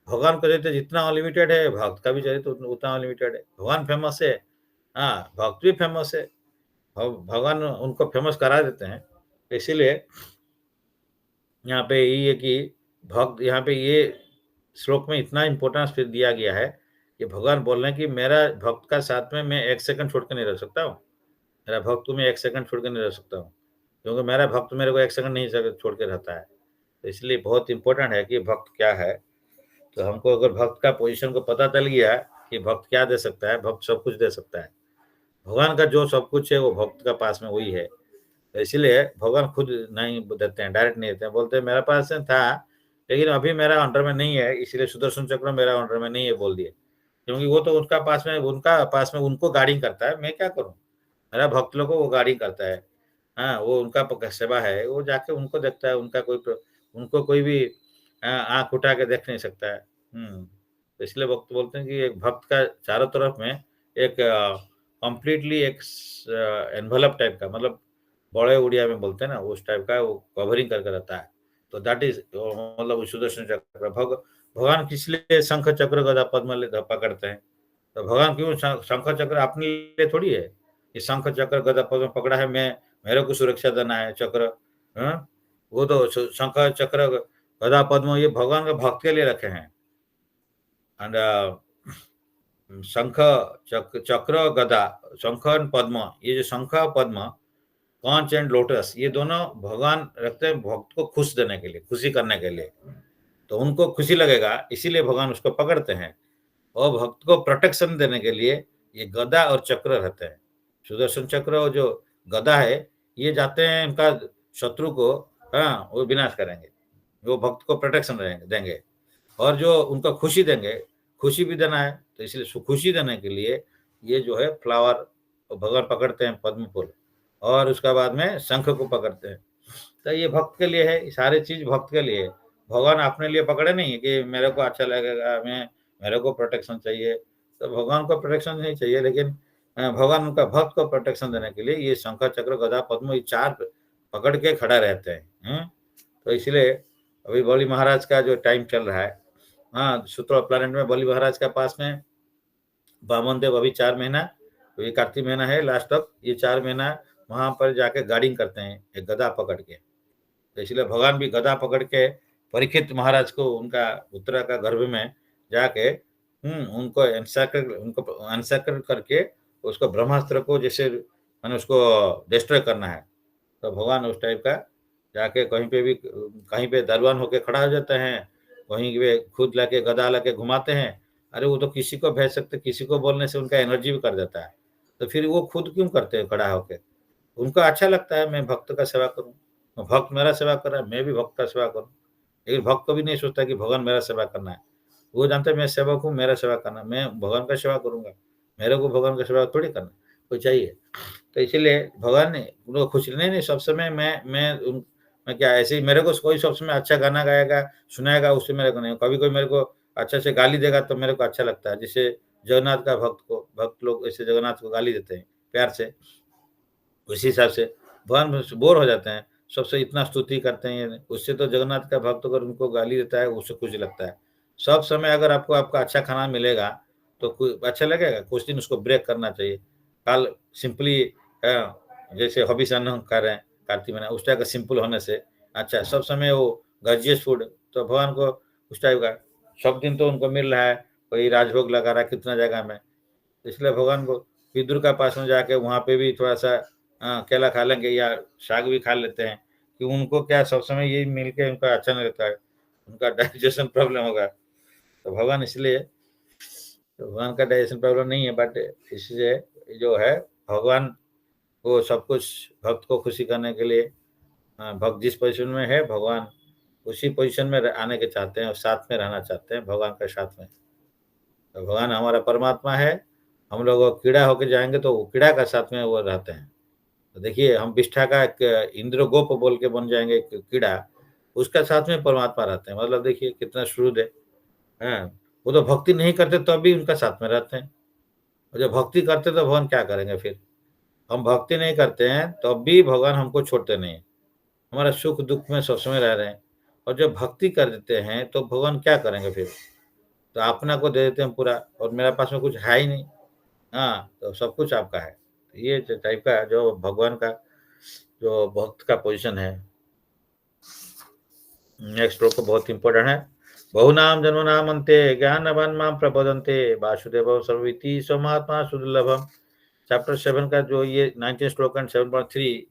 भगवान का चरित्र जितना अनलिमिटेड है, भक्त का भी चरित्र उतना अनलिमिटेड है। भगवान फेमस है, हाँ, भक्त भी फेमस है। भगवान उनको फेमस करा देते हैं। तो इसीलिए यहाँ पे यही है कि भक्त, यहाँ पे ये श्लोक में इतना इम्पोर्टेंस फिर दिया गया है कि भगवान बोल रहे हैं कि मेरा भक्त का साथ में मैं 1 सेकंड छोड़ के नहीं रह सकता हूँ। मेरा भक्त तुम्हें 1 सेकंड छोड़ के नहीं रह सकता हूँ, क्योंकि मेरा भक्त मेरे को 1 सेकंड नहीं छोड़ के रहता है। तो इसलिए बहुत इम्पोर्टेंट है कि भक्त क्या है। तो हमको अगर भक्त का पोजीशन को पता चल गया कि भक्त क्या दे सकता है, भक्त सब कुछ दे सकता है। भगवान का जो सब कुछ है वो भक्त का पास में वही है। तो इसीलिए भगवान खुद नहीं देते हैं, डायरेक्ट नहीं देते हैं, बोलते हैं मेरा पास में था, लेकिन अभी मेरा अंडर में नहीं है, इसलिए सुदर्शन चक्र मेरा अंडर में नहीं है बोल दिए। क्योंकि वो तो उनका पास में उनको गार्डिंग करता है, मैं क्या करूँ? मेरा भक्त लोग को वो गार्डिंग करता है। हाँ, वो उनका सेवा है, वो जाके उनको देखता है, उनको कोई भी आँख उठा के देख नहीं सकता है। तो इसलिए भक्त बोलते हैं कि एक भक्त का चारों तरफ में एक कंप्लीटली एक एनवेलप टाइप का, मतलब बड़े उड़िया में बोलते हैं ना, उस टाइप का वो कवरिंग करके रहता है। तो दैट इज मतलब सुदर्शन चक्र। भगवान किस लिए शंख चक्र गदा पद्म पकड़ते हैं? तो भगवान क्यों शंख चक्र अपने लिए थोड़ी है। ये शंख चक्र गदा पद्म पकड़ा है, मैं, मेरे को सुरक्षा देना है चक्र। हाँ? वो तो शंख चक्र गदा पद्म ये भगवान के भक्त के लिए रखे हैं। एंड शंख चक्र गदा, शंख और पद्म, ये जो शंख और पद्म, कांच एंड लोटस, ये दोनों भगवान रखते हैं भक्त को खुश देने के लिए, खुशी करने के लिए। तो उनको खुशी लगेगा, इसीलिए भगवान उसको पकड़ते हैं। और भक्त को प्रोटेक्शन देने के लिए ये गदा और चक्र रहते हैं। सुदर्शन चक्र और जो गदा है, ये जाते हैं उनका शत्रु को, हाँ, वो विनाश करेंगे, वो भक्त को प्रोटेक्शन देंगे। और जो उनको खुशी देंगे, खुशी भी देना है, तो इसलिए खुशी देने के लिए ये जो है फ्लावर भगवान पकड़ते हैं, पद्म फूल, और उसके बाद में शंख को पकड़ते हैं। तो ये भक्त के लिए है, सारे चीज भक्त के लिए है। भगवान अपने लिए पकड़े नहीं कि मेरे को अच्छा लगेगा, मेरे को प्रोटेक्शन चाहिए, तो भगवान को प्रोटेक्शन नहीं चाहिए, लेकिन भगवान उनका भक्त को प्रोटेक्शन देने के लिए ये शंख चक्र गदा पद्म ये 4 पकड़ के खड़ा रहते हैं। तो इसलिए अभी बलि महाराज का जो टाइम चल रहा है, हाँ, शुक्र प्लैनेट में बलि महाराज के पास में वामन देव अभी 4 महीना, तो ये कार्तिक महीना है लास्ट तक, ये 4 महीना वहां पर जाके गार्डिंग करते हैं एक गदा पकड़ के। तो इसलिए भगवान भी गदा पकड़ के परीक्षित महाराज को उनका उत्तरा का गर्भ में जाके उनको एनसाकर करके उसको ब्रह्मास्त्र को जैसे मैंने उसको डिस्ट्रॉय करना है। तो भगवान उस टाइप का जाके कहीं पे दरबान होके खड़ा हो जाते हैं, कहीं पे खुद लाके गदा लाके घुमाते हैं। अरे वो तो किसी को भेज सकते, किसी को बोलने से उनका एनर्जी भी कर देता है, तो फिर वो खुद क्यों करते हैं खड़ा होके? उनको अच्छा लगता है मैं भक्त का सेवा करूं, भक्त मेरा सेवा कर रहा है, मैं भी भक्त का सेवा करूं। लेकिन भक्त कभी नहीं सोचता कि भगवान मेरा सेवा करना है, वो जानते हैं मैं सेवक हूँ, मेरा सेवा करना, मैं भगवान का सेवा करूंगा, मेरे को भगवान का सेवा थोड़ी करना कोई चाहिए। तो इसीलिए भगवान ने उनको खुश नहीं सब समय मैं क्या ऐसे ही मेरे को कोई सब समय अच्छा गाना गाएगा सुनाएगा उससे मेरे को नहीं, कभी कोई मेरे को अच्छा से गाली देगा तो मेरे को अच्छा लगता है। जैसे जगन्नाथ का भक्त लोग ऐसे जगन्नाथ को गाली देते हैं प्यार से, उसी हिसाब से भगवान बोर हो जाते हैं, सबसे इतना स्तुति करते हैं, उससे तो जगन्नाथ का भक्त अगर उनको गाली देता है उससे कुछ लगता है। सब समय अगर आपको आपका अच्छा खाना मिलेगा तो अच्छा लगेगा, कुछ दिन उसको ब्रेक करना चाहिए। कल सिंपली जैसे हॉबीज अन्न कर रहे हैं कार्तिक महीना, उस टाइप का सिंपल होने से अच्छा, सब समय वो गर्जियस फूड, तो भगवान को उस टाइप का सब दिन तो उनको मिल रहा है, कोई राजभोग लगा रहा है कितना जगह में, इसलिए भगवान को विदुर का पास में जाके वहाँ पे भी थोड़ा सा केला खा लेंगे या साग भी खा लेते हैं, कि उनको क्या सब समय यही मिल के उनका अच्छा नहीं लगता है, उनका डाइजेशन प्रॉब्लम होगा। तो भगवान इसलिए तो भगवान का डाइजेशन प्रॉब्लम नहीं है, बट इसलिए जो है भगवान को सब कुछ भक्त को खुशी करने के लिए, भक्त जिस पोजीशन में है भगवान उसी पोजीशन में आने के चाहते हैं और साथ में रहना चाहते हैं भगवान के साथ में। तो भगवान हमारा परमात्मा है, हम लोग कीड़ा होके जाएंगे तो वो कीड़ा का साथ में वो रहते हैं। तो देखिए हम विष्ठा का एक इंद्र गोप बोल के बन जाएंगे कीड़ा, उसका साथ में परमात्मा रहते हैं, मतलब देखिए कितना शुद्ध है। हाँ, वो तो भक्ति नहीं करते तब भी उनका साथ में रहते हैं, और जब भक्ति करते तो भगवान क्या करेंगे फिर? हम भक्ति नहीं करते हैं तब भी भगवान हमको छोड़ते नहीं, हमारा सुख दुख में सब समय रह रहे हैं, और जब भक्ति कर देते हैं तो भगवान क्या करेंगे फिर? तो अपना को दे देते हैं पूरा, और मेरे पास में कुछ है ही नहीं, हाँ, तो सब कुछ आपका है। तो ये टाइप का जो भगवान का जो भक्त का पोजीशन है। नेक्स्ट श्लोक बहुत इंपॉर्टेंट है। बहुनाम जन्मनाम अन्ते ज्ञानवान माम प्रबोधन्ते वासुदेव सर्वमिति स्वमात्मा सुदुर्लभम। चैप्टर 7 का जो ये 19 श्लोक एंड 7.3,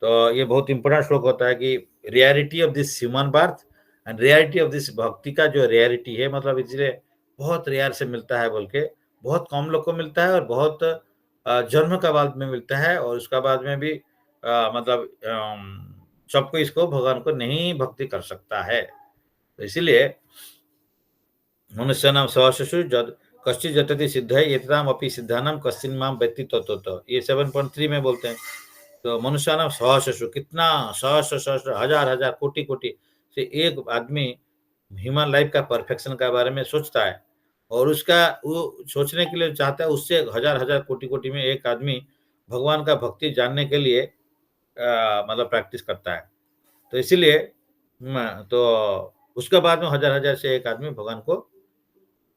तो ये बहुत इंपॉर्टेंट श्लोक होता है कि reality of this human birth and reality of this भक्ति का जो रियलिटी है, मतलब इसलिए बहुत रेयर से मिलता है बोल के, बहुत कम लोग को मिलता है और बहुत जन्म का बाद में मिलता है, और उसका बाद में भी मतलब सबको इसको भगवान को नहीं भक्ति कर सकता है। तो इसीलिए मनुष्य नाम सहसु जद कश्चित जटति सिद्ध है एतदाम अपि सिद्धानाम कश्चिन माम व्यक्ति तो ये 7.3 में बोलते हैं। तो मनुष्य नाम सहस्र, कितना सहस्र सहस्र हजार हजार कोटि कोटि से एक आदमी ह्यूमन लाइफ का परफेक्शन के बारे में सोचता है, और उसका वो सोचने के लिए चाहता है, उससे हजार हजार कोटि कोटि में एक आदमी भगवान का भक्ति जानने के लिए मतलब प्रैक्टिस करता है। तो इसीलिए तो उसके बाद में हजार हजार से एक आदमी भगवान को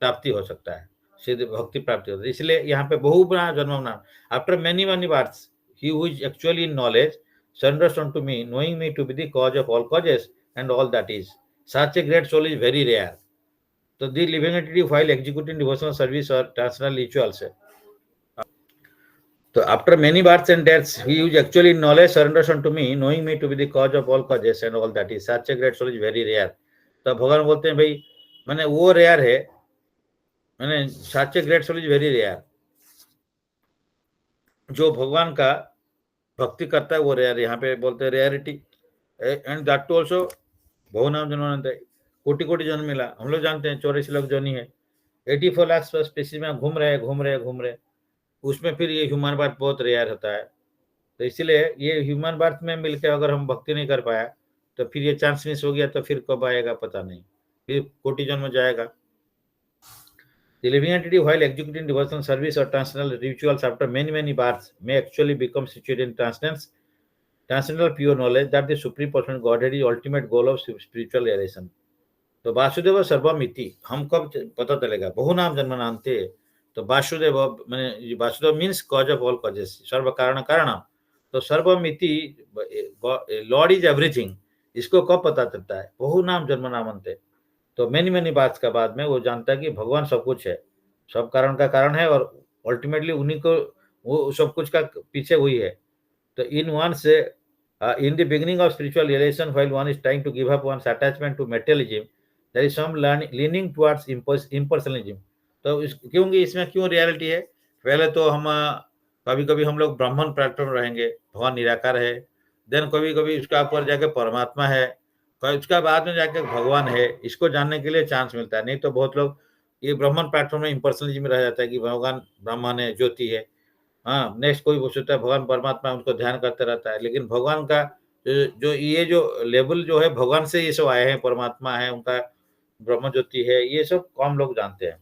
प्राप्ति हो सकता है, सिद्ध भक्ति प्राप्ति होती है। इसलिए यहाँ पे बहु बड़ा जन्म नाम after many many births he who is actually in knowledge surrenders unto me, knowing me to be the cause of all causes and all that is. Such a great soul is very rare. So the living entity while executing devotional service or transcendental rituals. So after many births and deaths, he who is actually in knowledge surrenders unto me, knowing me to be the cause of all causes and all that is. Such a great soul is very rare. तो भगवान बोलते हैं भाई मैंने वो rare है, मैंने such a great soul is very rare, जो भगवान का भक्ति करता है वो रेयर, यहाँ पे बोलते हैं rarity and that too also बहुनाम जन्म, कोटि कोटि जन्म मिला। हम लोग जानते हैं 84 लाख जनी है, 84 लाख स्पीसीज में घूम रहे, उसमें फिर ये ह्यूमन बर्थ बहुत रेयर होता है। तो इसलिए ये ह्यूमन बर्थ में मिलकर अगर हम भक्ति नहीं कर पाया तो फिर ये चांस मिस हो गया तो फिर कब आएगा पता नहीं, फिर कोटि जन्म जाएगा। The living entity, while executing devotional service or transcendental rituals after many births, may actually become situated in transcendental pure knowledge that the Supreme Personal Godhead is ultimate goal of spiritual realization. तो वासुदेव सर्वमिति हम कब पता चलेगा? बहु नाम जन्म नामते। तो वासुदेव मैंने Vasudeva means cause of all causes, सर्व कारण कारणम। तो सर्वमिति लॉर्ड इज एवरीथिंग, इसको कब पता चलता है? बहु नाम जन्म नामंते। तो मेनी बात का बाद में वो जानता है कि भगवान सब कुछ है, सब कारण का कारण है, और अल्टीमेटली उन्हीं को वो सब कुछ का पीछे हुई है। तो इन वन से in the beginning of spiritual realization, while one is trying to give up one's attachment to materialism, there is some leaning towards impersonalism. तो क्योंकि इसमें क्यों रियलिटी है? पहले तो हम कभी कभी हम लोग ब्राह्मण प्लेटफॉर्म रहेंगे, भगवान निराकार है, देन कभी कभी उसका ऊपर जाके परमात्मा है, उसका बाद में जाके भगवान है। इसको जानने के लिए चांस मिलता है, नहीं तो बहुत लोग ये ब्राह्मण प्लेटफॉर्म में इम्पर्सनलिज्म में रह जाता है कि भगवान ब्राह्मण है, ज्योति है। हाँ, नेक्स्ट कोई सोचता है भगवान परमात्मा, उनको ध्यान करते रहता है। लेकिन भगवान का जो ये जो लेवल जो है, भगवान से ये सब आए हैं, परमात्मा है, उनका ब्रह्म ज्योति है, ये सब कम लोग जानते हैं।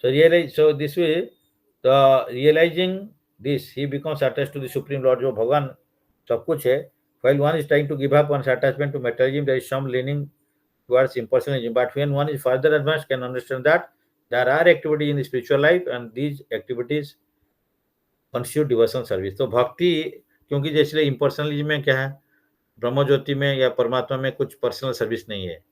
So this way, the realizing this, he becomes attached to the Supreme Lord, जो भगवान सब कुछ है। While one is trying to give up one's attachment to materialism, there is some leaning towards impersonalism. But when one is further advanced, can understand that there are activities in the spiritual life, and these activities constitute devotional service. तो भक्ति, क्योंकि जैसे इम्पर्सनलिज्म में क्या है, ब्रह्म ज्योति में या परमात्मा में कुछ पर्सनल सर्विस नहीं है,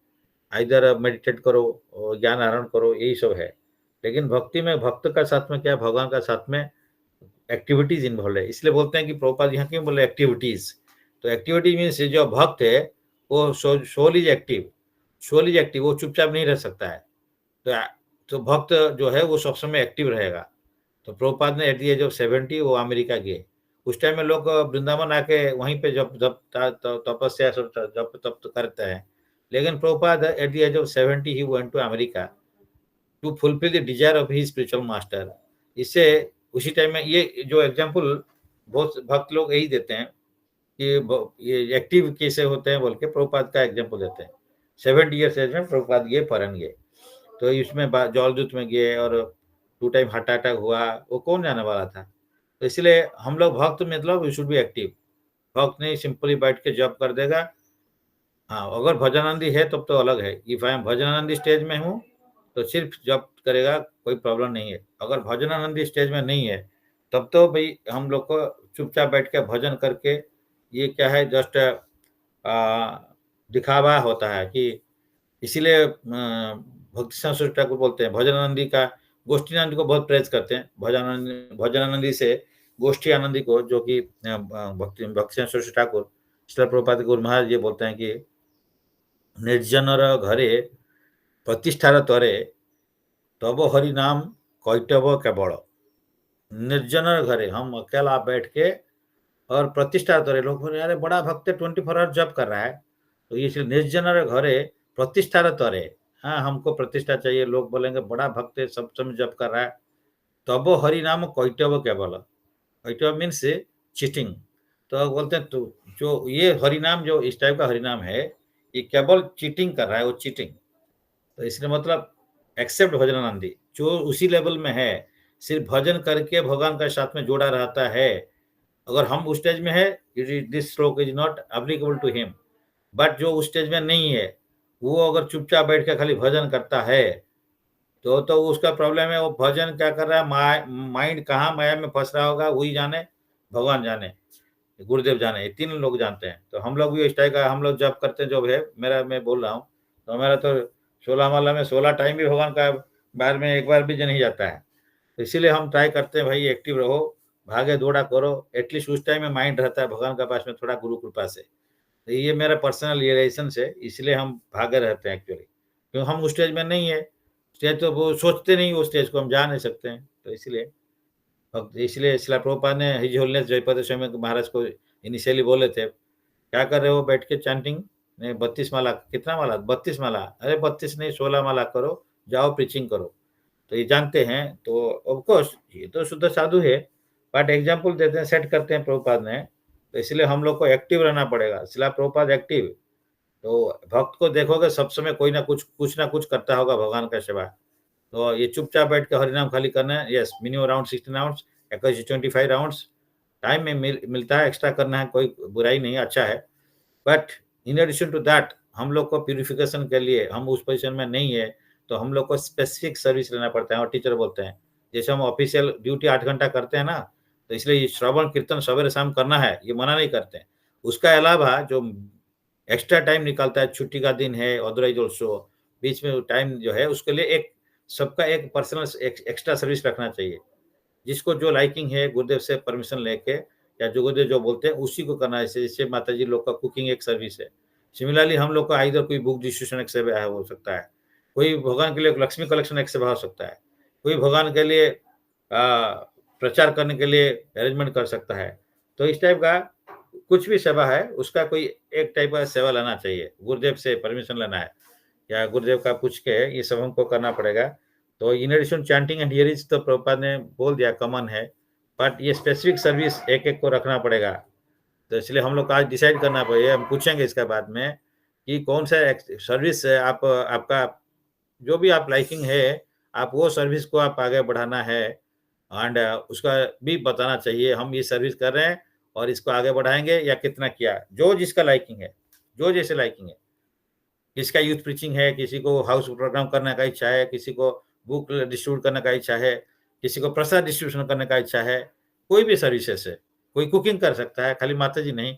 इधर मेडिटेट करो और ज्ञान आहरण करो, यही सब है। लेकिन भक्ति में भक्त का साथ में क्या है, भगवान का साथ में एक्टिविटीज इन्वॉल्व है। इसलिए बोलते हैं कि प्रभुपाद यहाँ क्यों बोले एक्टिविटीज? तो एक्टिविटी मीन्स जो भक्त है वो सोल इज एक्टिव, वो चुपचाप नहीं रह सकता है। तो भक्त जो है वो सब समय एक्टिव रहेगा। तो प्रभुपाद ने एट द एज ऑफ 70 वो अमेरिका गए। उस टाइम में लोग वृंदावन आके वहीं पे जब तपस्या जब तप करते हैं। लेकिन Prabhupada at the age of 70 he went to America to fulfil the desire of his spiritual master. इससे उसी टाइम में ये जो एग्जाम्पल बहुत भक्त लोग यही देते हैं कि ये एक्टिव कैसे होते हैं बोल के प्रभुपाद का एग्जाम्पल देते हैं। 70 ईयर्स एज में प्रभुपाद गए, फॉरेन गए, तो इसमें जलदूत में गए और 2 टाइम हार्ट अटैक हुआ, वो कौन जाने वाला था? तो इसलिए हम लोग भक्त मतलब वी शुड बी एक्टिव। भक्त नहीं सिंपली बैठ के जॉब कर देगा। हाँ, अगर भजनानंदी है तब तो अलग है। इफ आई एम भजनानंदी स्टेज में हूँ तो सिर्फ जॉब करेगा, कोई प्रॉब्लम नहीं है। अगर भजनानंदी स्टेज में नहीं है तब तो भाई हम लोग को चुपचाप बैठ के भजन करके, ये क्या है, जस्ट दिखावा होता है कि इसीलिए भक्ति संस्कृत ठाकुर बोलते हैं भजनानंदी का, गोष्ठी को बहुत प्रेज करते हैं। भजनानंदी से गोष्ठी आनंदी को, जो कि भक्ति संस्कृत ठाकुर श्रील प्रभुपाद गुरु महाराज ये बोलते हैं कि निर्जनर घरे प्रतिष्ठार तरे तब हरि नाम कैटव केवल। निर्जनर घरे, हम अकेला बैठ के और प्रतिष्ठा तरे, लोग बोले अरे बड़ा भक्त 24 आवर जॉब कर रहा है। तो ये निर्जनर घरे प्रतिष्ठार तरे, हाँ हमको प्रतिष्ठा चाहिए, लोग बोलेंगे बड़ा भक्त है, सब समय जप कर रहा है। तब हरि नाम कैटव केवल, कैटव मीन्स चीटिंग। तो बोलते हैं तो जो ये हरिनाम, जो इस टाइप का हरिनाम है, ये केवल चीटिंग कर रहा है, वो चीटिंग। तो इसलिए मतलब एक्सेप्ट भजनानंदी जो उसी लेवल में है, सिर्फ भजन करके भगवान का साथ में जोड़ा रहता है। अगर हम उस स्टेज में है, this shloka is not applicable to him. But जो उस स्टेज में नहीं है, वो अगर चुपचाप बैठ के खाली भजन करता है तो उसका प्रॉब्लम है। वो भजन क्या कर रहा है, माइंड कहाँ माया में फंस रहा होगा, वही जाने, भगवान जाने, गुरुदेव जाने, ये 3 लोग जानते हैं। तो हम लोग भी इस टाइप का, हम लोग जब करते हैं, जो है मेरा, मैं बोल रहा हूँ, तो मेरा तो 16 माला में 16 टाइम भी भगवान का बार में एक बार भी नहीं जाता है। तो इसीलिए हम ट्राई करते हैं भाई एक्टिव रहो, भागे दौड़ा करो, एटलीस्ट उस टाइम में माइंड रहता है भगवान का पास में, थोड़ा गुरु कृपा से। तो ये मेरा पर्सनल रियलाइजेशन है, इसलिए हम भागे रहते हैं एक्चुअली, क्योंकि हम उस स्टेज में नहीं है। स्टेज तो वो सोचते नहीं, वो स्टेज को हम जा नहीं सकते हैं। तो इसलिए श्रील प्रभुपाद ने हिज होलीनेस जयपद स्वामी महाराज को इनिशियली बोले थे, क्या कर रहे हो बैठ के चैंटिंग, नहीं 32 माला, कितना माला, 32 माला, अरे 32 नहीं 16 माला करो, जाओ प्रीचिंग करो। तो ये जानते हैं। तो ऑफकोर्स ये तो शुद्ध साधु है, बट एग्जाम्पल देते हैं, सेट करते हैं प्रभुपाद ने तो इसलिए हम लोग को एक्टिव रहना पड़ेगा। शिला प्रभुपाद एक्टिव, तो भक्त को देखोगे सब समय कोई ना कुछ करता होगा भगवान का सेवा। तो ये चुपचाप बैठ के हरिनाम खाली करना है। Yes, minimum round 16 rounds, 21-25 rounds time में मिलता है, एक्स्ट्रा करना है, कोई बुराई नहीं, अच्छा है। But in addition to that हम लोग को प्यूरिफिकेशन के लिए, हम उस पोजीशन में नहीं है, तो हम लोग को स्पेसिफिक सर्विस लेना पड़ता है। और टीचर बोलते हैं जैसे हम ऑफिशियल ड्यूटी 8 घंटा करते हैं ना, तो इसलिए ये श्रवण कीर्तन सवेरे शाम करना है, ये मना नहीं करते हैं। उसका अलावा जो एक्स्ट्रा टाइम निकालता है, छुट्टी का दिन है, अदरवाइज ऑल्सो बीच में टाइम जो है उसके लिए एक सबका एक पर्सनल एक्स्ट्रा सर्विस रखना चाहिए। जिसको जो लाइकिंग है गुरुदेव से परमिशन लेके या जो गुरुदेव जो बोलते हैं उसी को करना है। जैसे माता जी लोग का कुकिंग एक सर्विस है। सिमिलरली हम लोग का इधर कोई बुक डिस्ट्रीब्यूशन एक सेवा हो सकता है, कोई भगवान के लिए लक्ष्मी कलेक्शन एक सेवा हो सकता है, कोई भगवान के लिए प्रचार करने के लिए अरेंजमेंट कर सकता है। तो इस टाइप का कुछ भी सेवा है उसका कोई एक टाइप का सेवा लेना चाहिए, गुरुदेव से परमिशन लेना है या गुरुदेव का पूछ के ये सब हमको करना पड़ेगा। तो in addition chanting and hearing तो प्रभुपाद ने बोल दिया कॉमन है, बट ये स्पेसिफिक सर्विस एक एक को रखना पड़ेगा। तो इसलिए हम लोग को आज डिसाइड करना पड़ेगा, हम पूछेंगे इसके बाद में कि कौन सा सर्विस है आपका जो भी आप लाइकिंग है, आप वो सर्विस को आप आगे बढ़ाना है। एंड उसका भी बताना चाहिए हम ये सर्विस कर रहे हैं और इसको आगे बढ़ाएंगे या कितना किया, जो जिसका लाइकिंग है, जो जैसे लाइकिंग है। किसका यूथ प्रीचिंग है, किसी को हाउस प्रोग्राम करने का इच्छा है, किसी को बुक डिस्ट्रीब्यूट करने का इच्छा है, किसी को प्रसाद डिस्ट्रीब्यूशन करने का इच्छा है, कोई भी सर्विसेज है। कोई कुकिंग कर सकता है, खाली माता जी नहीं,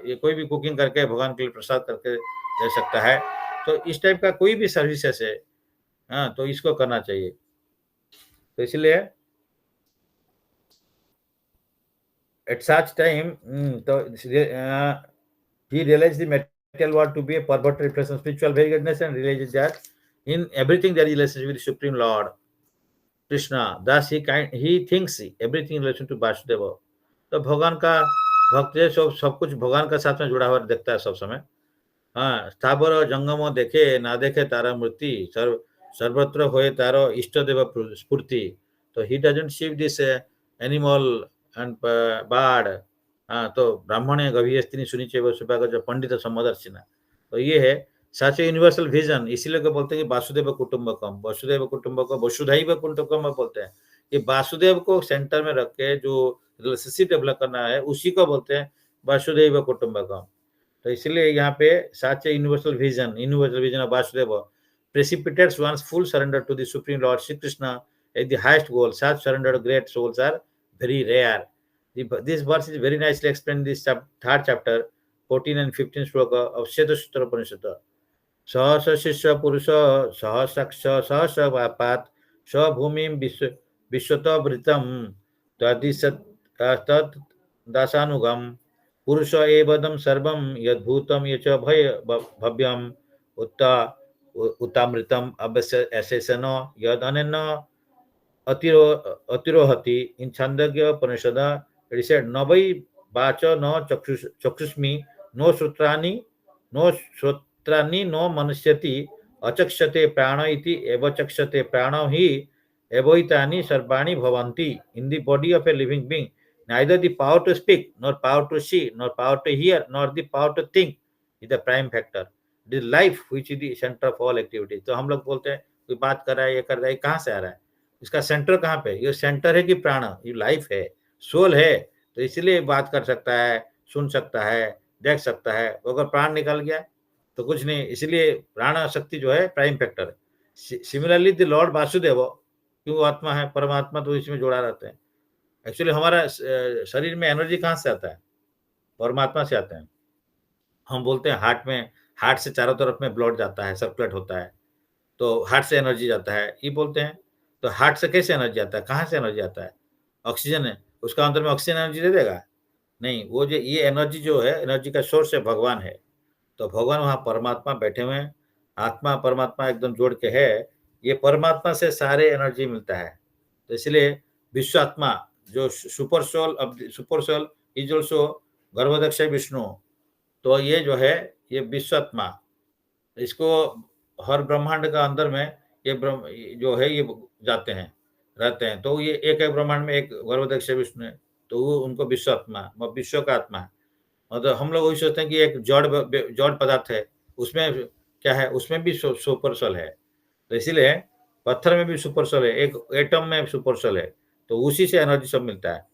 ये कोई भी कुकिंग करके भगवान के लिए प्रसाद करके दे सकता है। तो इस टाइप का कोई भी सर्विसेज है, तो इसको करना चाहिए। तो इसलिए एट सच टाइम तो he realized the material world to be a perverted reflection of spiritual very goodness and realizes that in everything there is relationship with the Supreme Lord Krishna. Thus he thinks everything in relation to Vasudeva. तो भगवान का भक्त है, सब कुछ भगवान का साथ में जुड़ा हुआ देखता है सब समय। हाँ, स्थावर जंगम देखे ना देखे तारा मूर्ति, सर्वत्र होए तारो इष्ट देव स्फूर्ति। तो he doesn't see this animal and bird. हाँ, तो ब्राह्मणे गभीरस्तिनी सुनी चाहिए सुबह जो पंडित समदर्शिना। तो ये है सच यूनिवर्सल विजन। इसीलिए को बोलते हैं कि वासुदेव कुटुंबकम, वसुदेव कुटुंबकम, वसुधैव कुटुंबकम बोलते हैं। ये वासुदेव को सेंटर में रख के जो रिलेशनशिप डेवलप करना है उसी को बोलते हैं वसुधैव कुटुंबकम। तो इसलिए यहाँ पे such a universal vision of Vasudeva precipitates one's full surrender to the Supreme Lord Shri Krishna as the highest goal. Such surrendered great souls are very rare. This verse is very nicely explained in this third chapter, 14 and 15 shloka of Shvetasutra Upanishad. सहस शिष्य पुरुष सहसक्ष सहस वापात स्वभूमिं विश्वतवृतम तद दासानुगम पुरुष एवदम सर्वम यद्भूतम यच भय भव्यम उतामृतम अवश्य अशेषन यद अनन्य अतिरोहति इन छांदोग्य उपनिषद इट सेड न वै वाच न चक्षुष्मि नो श्रोत्राणि नो मनुष्यति अचक्षते प्राण इति एव चक्षते प्राण ही एवैतानि सर्वाणि भवन्ति in the body of a living being neither the power to speak nor power to see nor power to hear nor the power to think is the prime factor. It is life which is the center of all activities. तो हम लोग बोलते हैं कोई बात कर रहा है, ये कर रहा है, कहाँ से आ रहा है, इसका सेंटर कहाँ पे? ये सेंटर है कि प्राण, ये लाइफ है, सोल है। तो इसलिए बात कर सकता है, सुन सकता है, देख सकता है। तो अगर प्राण निकल गया तो कुछ नहीं। इसलिए प्राण शक्ति जो है प्राइम फैक्टर है। सिमिलरली द लॉर्ड वासुदेव, क्यों आत्मा है, परमात्मा, तो इसमें जुड़ा रहते हैं। एक्चुअली हमारा शरीर में एनर्जी कहाँ से आता है? परमात्मा से आता है। हम बोलते हैं हार्ट से चारों तरफ में ब्लड जाता है, सर्कुलेट होता है, तो हार्ट से एनर्जी जाता है, ये बोलते हैं। तो हार्ट से कैसे एनर्जी आता है, कहाँ से एनर्जी आता है? ऑक्सीजन है, उसका अंदर में ऑक्सीजन एनर्जी दे देगा? नहीं, वो जो ये एनर्जी जो है, एनर्जी का सोर्स है भगवान है। तो भगवान वहाँ परमात्मा बैठे हुए हैं, आत्मा परमात्मा एकदम जोड़ के है। ये परमात्मा से सारे एनर्जी मिलता है। तो इसलिए विश्वात्मा जो super soul is also Garbhodaksha Vishnu. तो ये जो है ये विश्वात्मा, इसको हर ब्रह्मांड का अंदर में ये जो है ये जाते हैं, रहते हैं। तो ये एक ब्रह्मांड में एक गर्भोदक्ष विष्णु है। तो वो उनको विश्व आत्मा, विश्व का आत्मा है। मतलब हम लोग वही सोचते हैं कि एक जड़ पदार्थ है, उसमें क्या है, उसमें भी सुपर सेल है। तो इसीलिए पत्थर में भी सुपर सेल है, एक एटम में सुपर सेल है, तो उसी से एनर्जी सब मिलता है।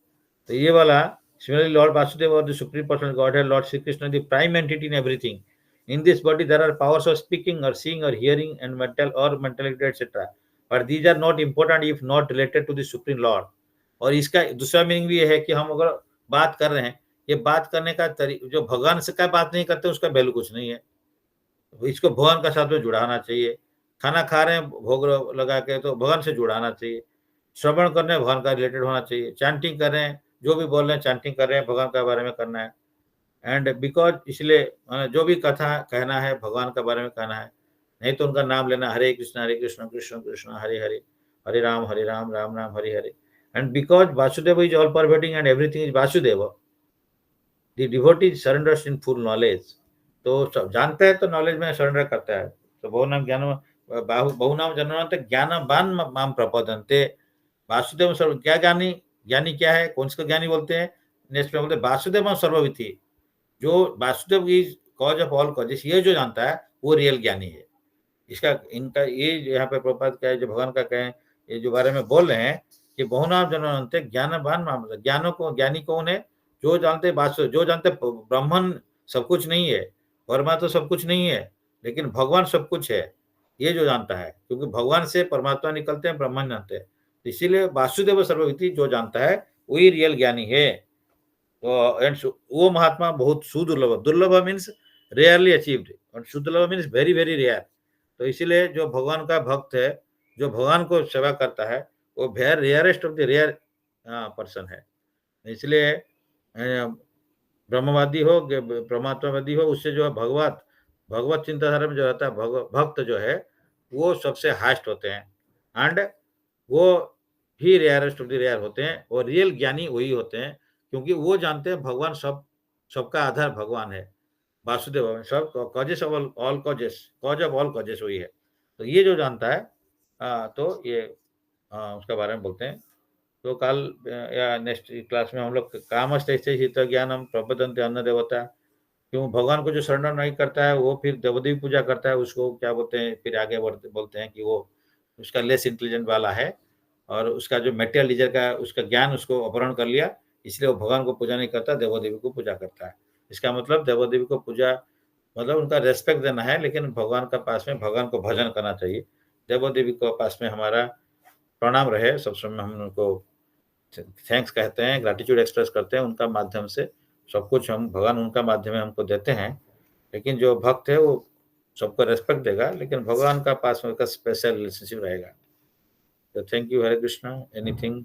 तो ये वाला सिमिलरली लॉर्ड वासुदेव और द सुप्रीम पर्सन गॉड है, Lord Shri Krishna the prime entity in everything. In this body, there are powers of speaking or seeing or hearing and mentality, etc. But these are not important if not related to the Supreme Lord. और इसका दूसरा meaning भी ये है कि हम अगर बात कर रहे हैं, ये बात करने का जो भगवान से का बात नहीं करते उसका वैल्यू कुछ नहीं है। इसको भगवान का साथ में जुड़ाना चाहिए। खाना खा रहे हैं भोग लगा के, तो भगवान से जुड़ाना चाहिए। श्रवण करने भगवान का रिलेटेड होना चाहिए। चैंटिंग कर रहे हैं, जो भी बोल रहे हैं चैंटिंग कर रहे हैं, भगवान के बारे में करना है। एंड बिकॉज इसलिए जो भी कथा कहना है भगवान के बारे में कहना है, नहीं तो उनका नाम लेना, Hare Krishna Krishna Krishna Hare Hare, Hare Rama Rama Rama Hare Hare. And because Vasudeva is all pervading and everything is Vasudeva, the devotee surrenders in full knowledge. तो सब जानता है तो नॉलेज में सरेंडर करता है। तो बहुनाम जन्म ज्ञानवान माम प्रपदन्ते। वासुदेव सर्व क्या ज्ञानी, ज्ञानी क्या है, कौन सा ज्ञानी बोलते हैं, नेक्स्ट में बोलते हैं वासुदेव सर्वविधि। जो Vasudev is cause of all causes, ये जो जानता है वो रियल ज्ञानी है। इसका इनका ये यहाँ पे प्रपात क्या है, जो भगवान का कहें, ये जो बारे में बोल रहे हैं कि बहुनाम जन्म ज्ञानवान मामला, ज्ञानों को ज्ञानी कौन है, जो जानते जो जानते ब्राह्मण सब कुछ नहीं है, परमात्मा तो सब कुछ नहीं है, लेकिन भगवान सब कुछ है, ये जो जानता है। क्योंकि भगवान से परमात्मा निकलते हैं, ब्राह्मण जानते हैं। इसीलिए वासुदेव सर्वविधि जो जानता है वही रियल ज्ञानी है। तो वो महात्मा बहुत सुदुर्लभ, दुर्लभ मीन्स रेयरली अचीव्ड, और सुदुर्लभ मीन्स वेरी वेरी रेयर। तो इसीलिए जो भगवान का भक्त है, जो भगवान को सेवा करता है, वो very rarest of the rare person है। इसलिए ब्रह्मवादी हो, परमात्मावादी हो, उससे जो है भगवत चिंताधारा में जो रहता है भक्त जो है, वो सबसे हाइस्ट होते हैं। एंड वो ही रेयरेस्ट ऑफ द रेयर होते हैं, और रियल ज्ञानी वही होते हैं, क्योंकि वो जानते हैं भगवान सबका आधार भगवान है। वासुदेव सब causes of all causes, cause of all causes वही है। तो ये जो जानता है तो ये उसका बारे में बोलते हैं। तो कल या नेक्स्ट क्लास में हम लोग कामस्तैश्चैव हित ज्ञानम प्रपद्यन्ते अन्न देवता। क्यों भगवान को जो सरेंडर नहीं करता है वो फिर देवदेवी पूजा करता है, उसको क्या बोलते हैं, फिर आगे बोलते हैं कि वो उसका लेस इंटेलिजेंट वाला है, और उसका जो मेटेरियल लीजर का उसका ज्ञान उसको अपहरण कर लिया, इसलिए वो भगवान को पूजा नहीं करता, देवदेवी को पूजा करता है। इसका मतलब देवदेवी को पूजा मतलब उनका रेस्पेक्ट देना है, लेकिन भगवान का पास में भगवान को भजन करना चाहिए। देवदेवी को पास में हमारा प्रणाम रहे, सब समय हम उनको थैंक्स कहते हैं, ग्रैटिट्यूड एक्सप्रेस करते हैं, उनका माध्यम से सब कुछ हम भगवान उनका माध्यम में हमको देते हैं। लेकिन जो भक्त है वो सबको रेस्पेक्ट देगा, लेकिन भगवान का पास में का स्पेशल रिलेशनशिप रहेगा। तो thank you, Hare Krishna. Anything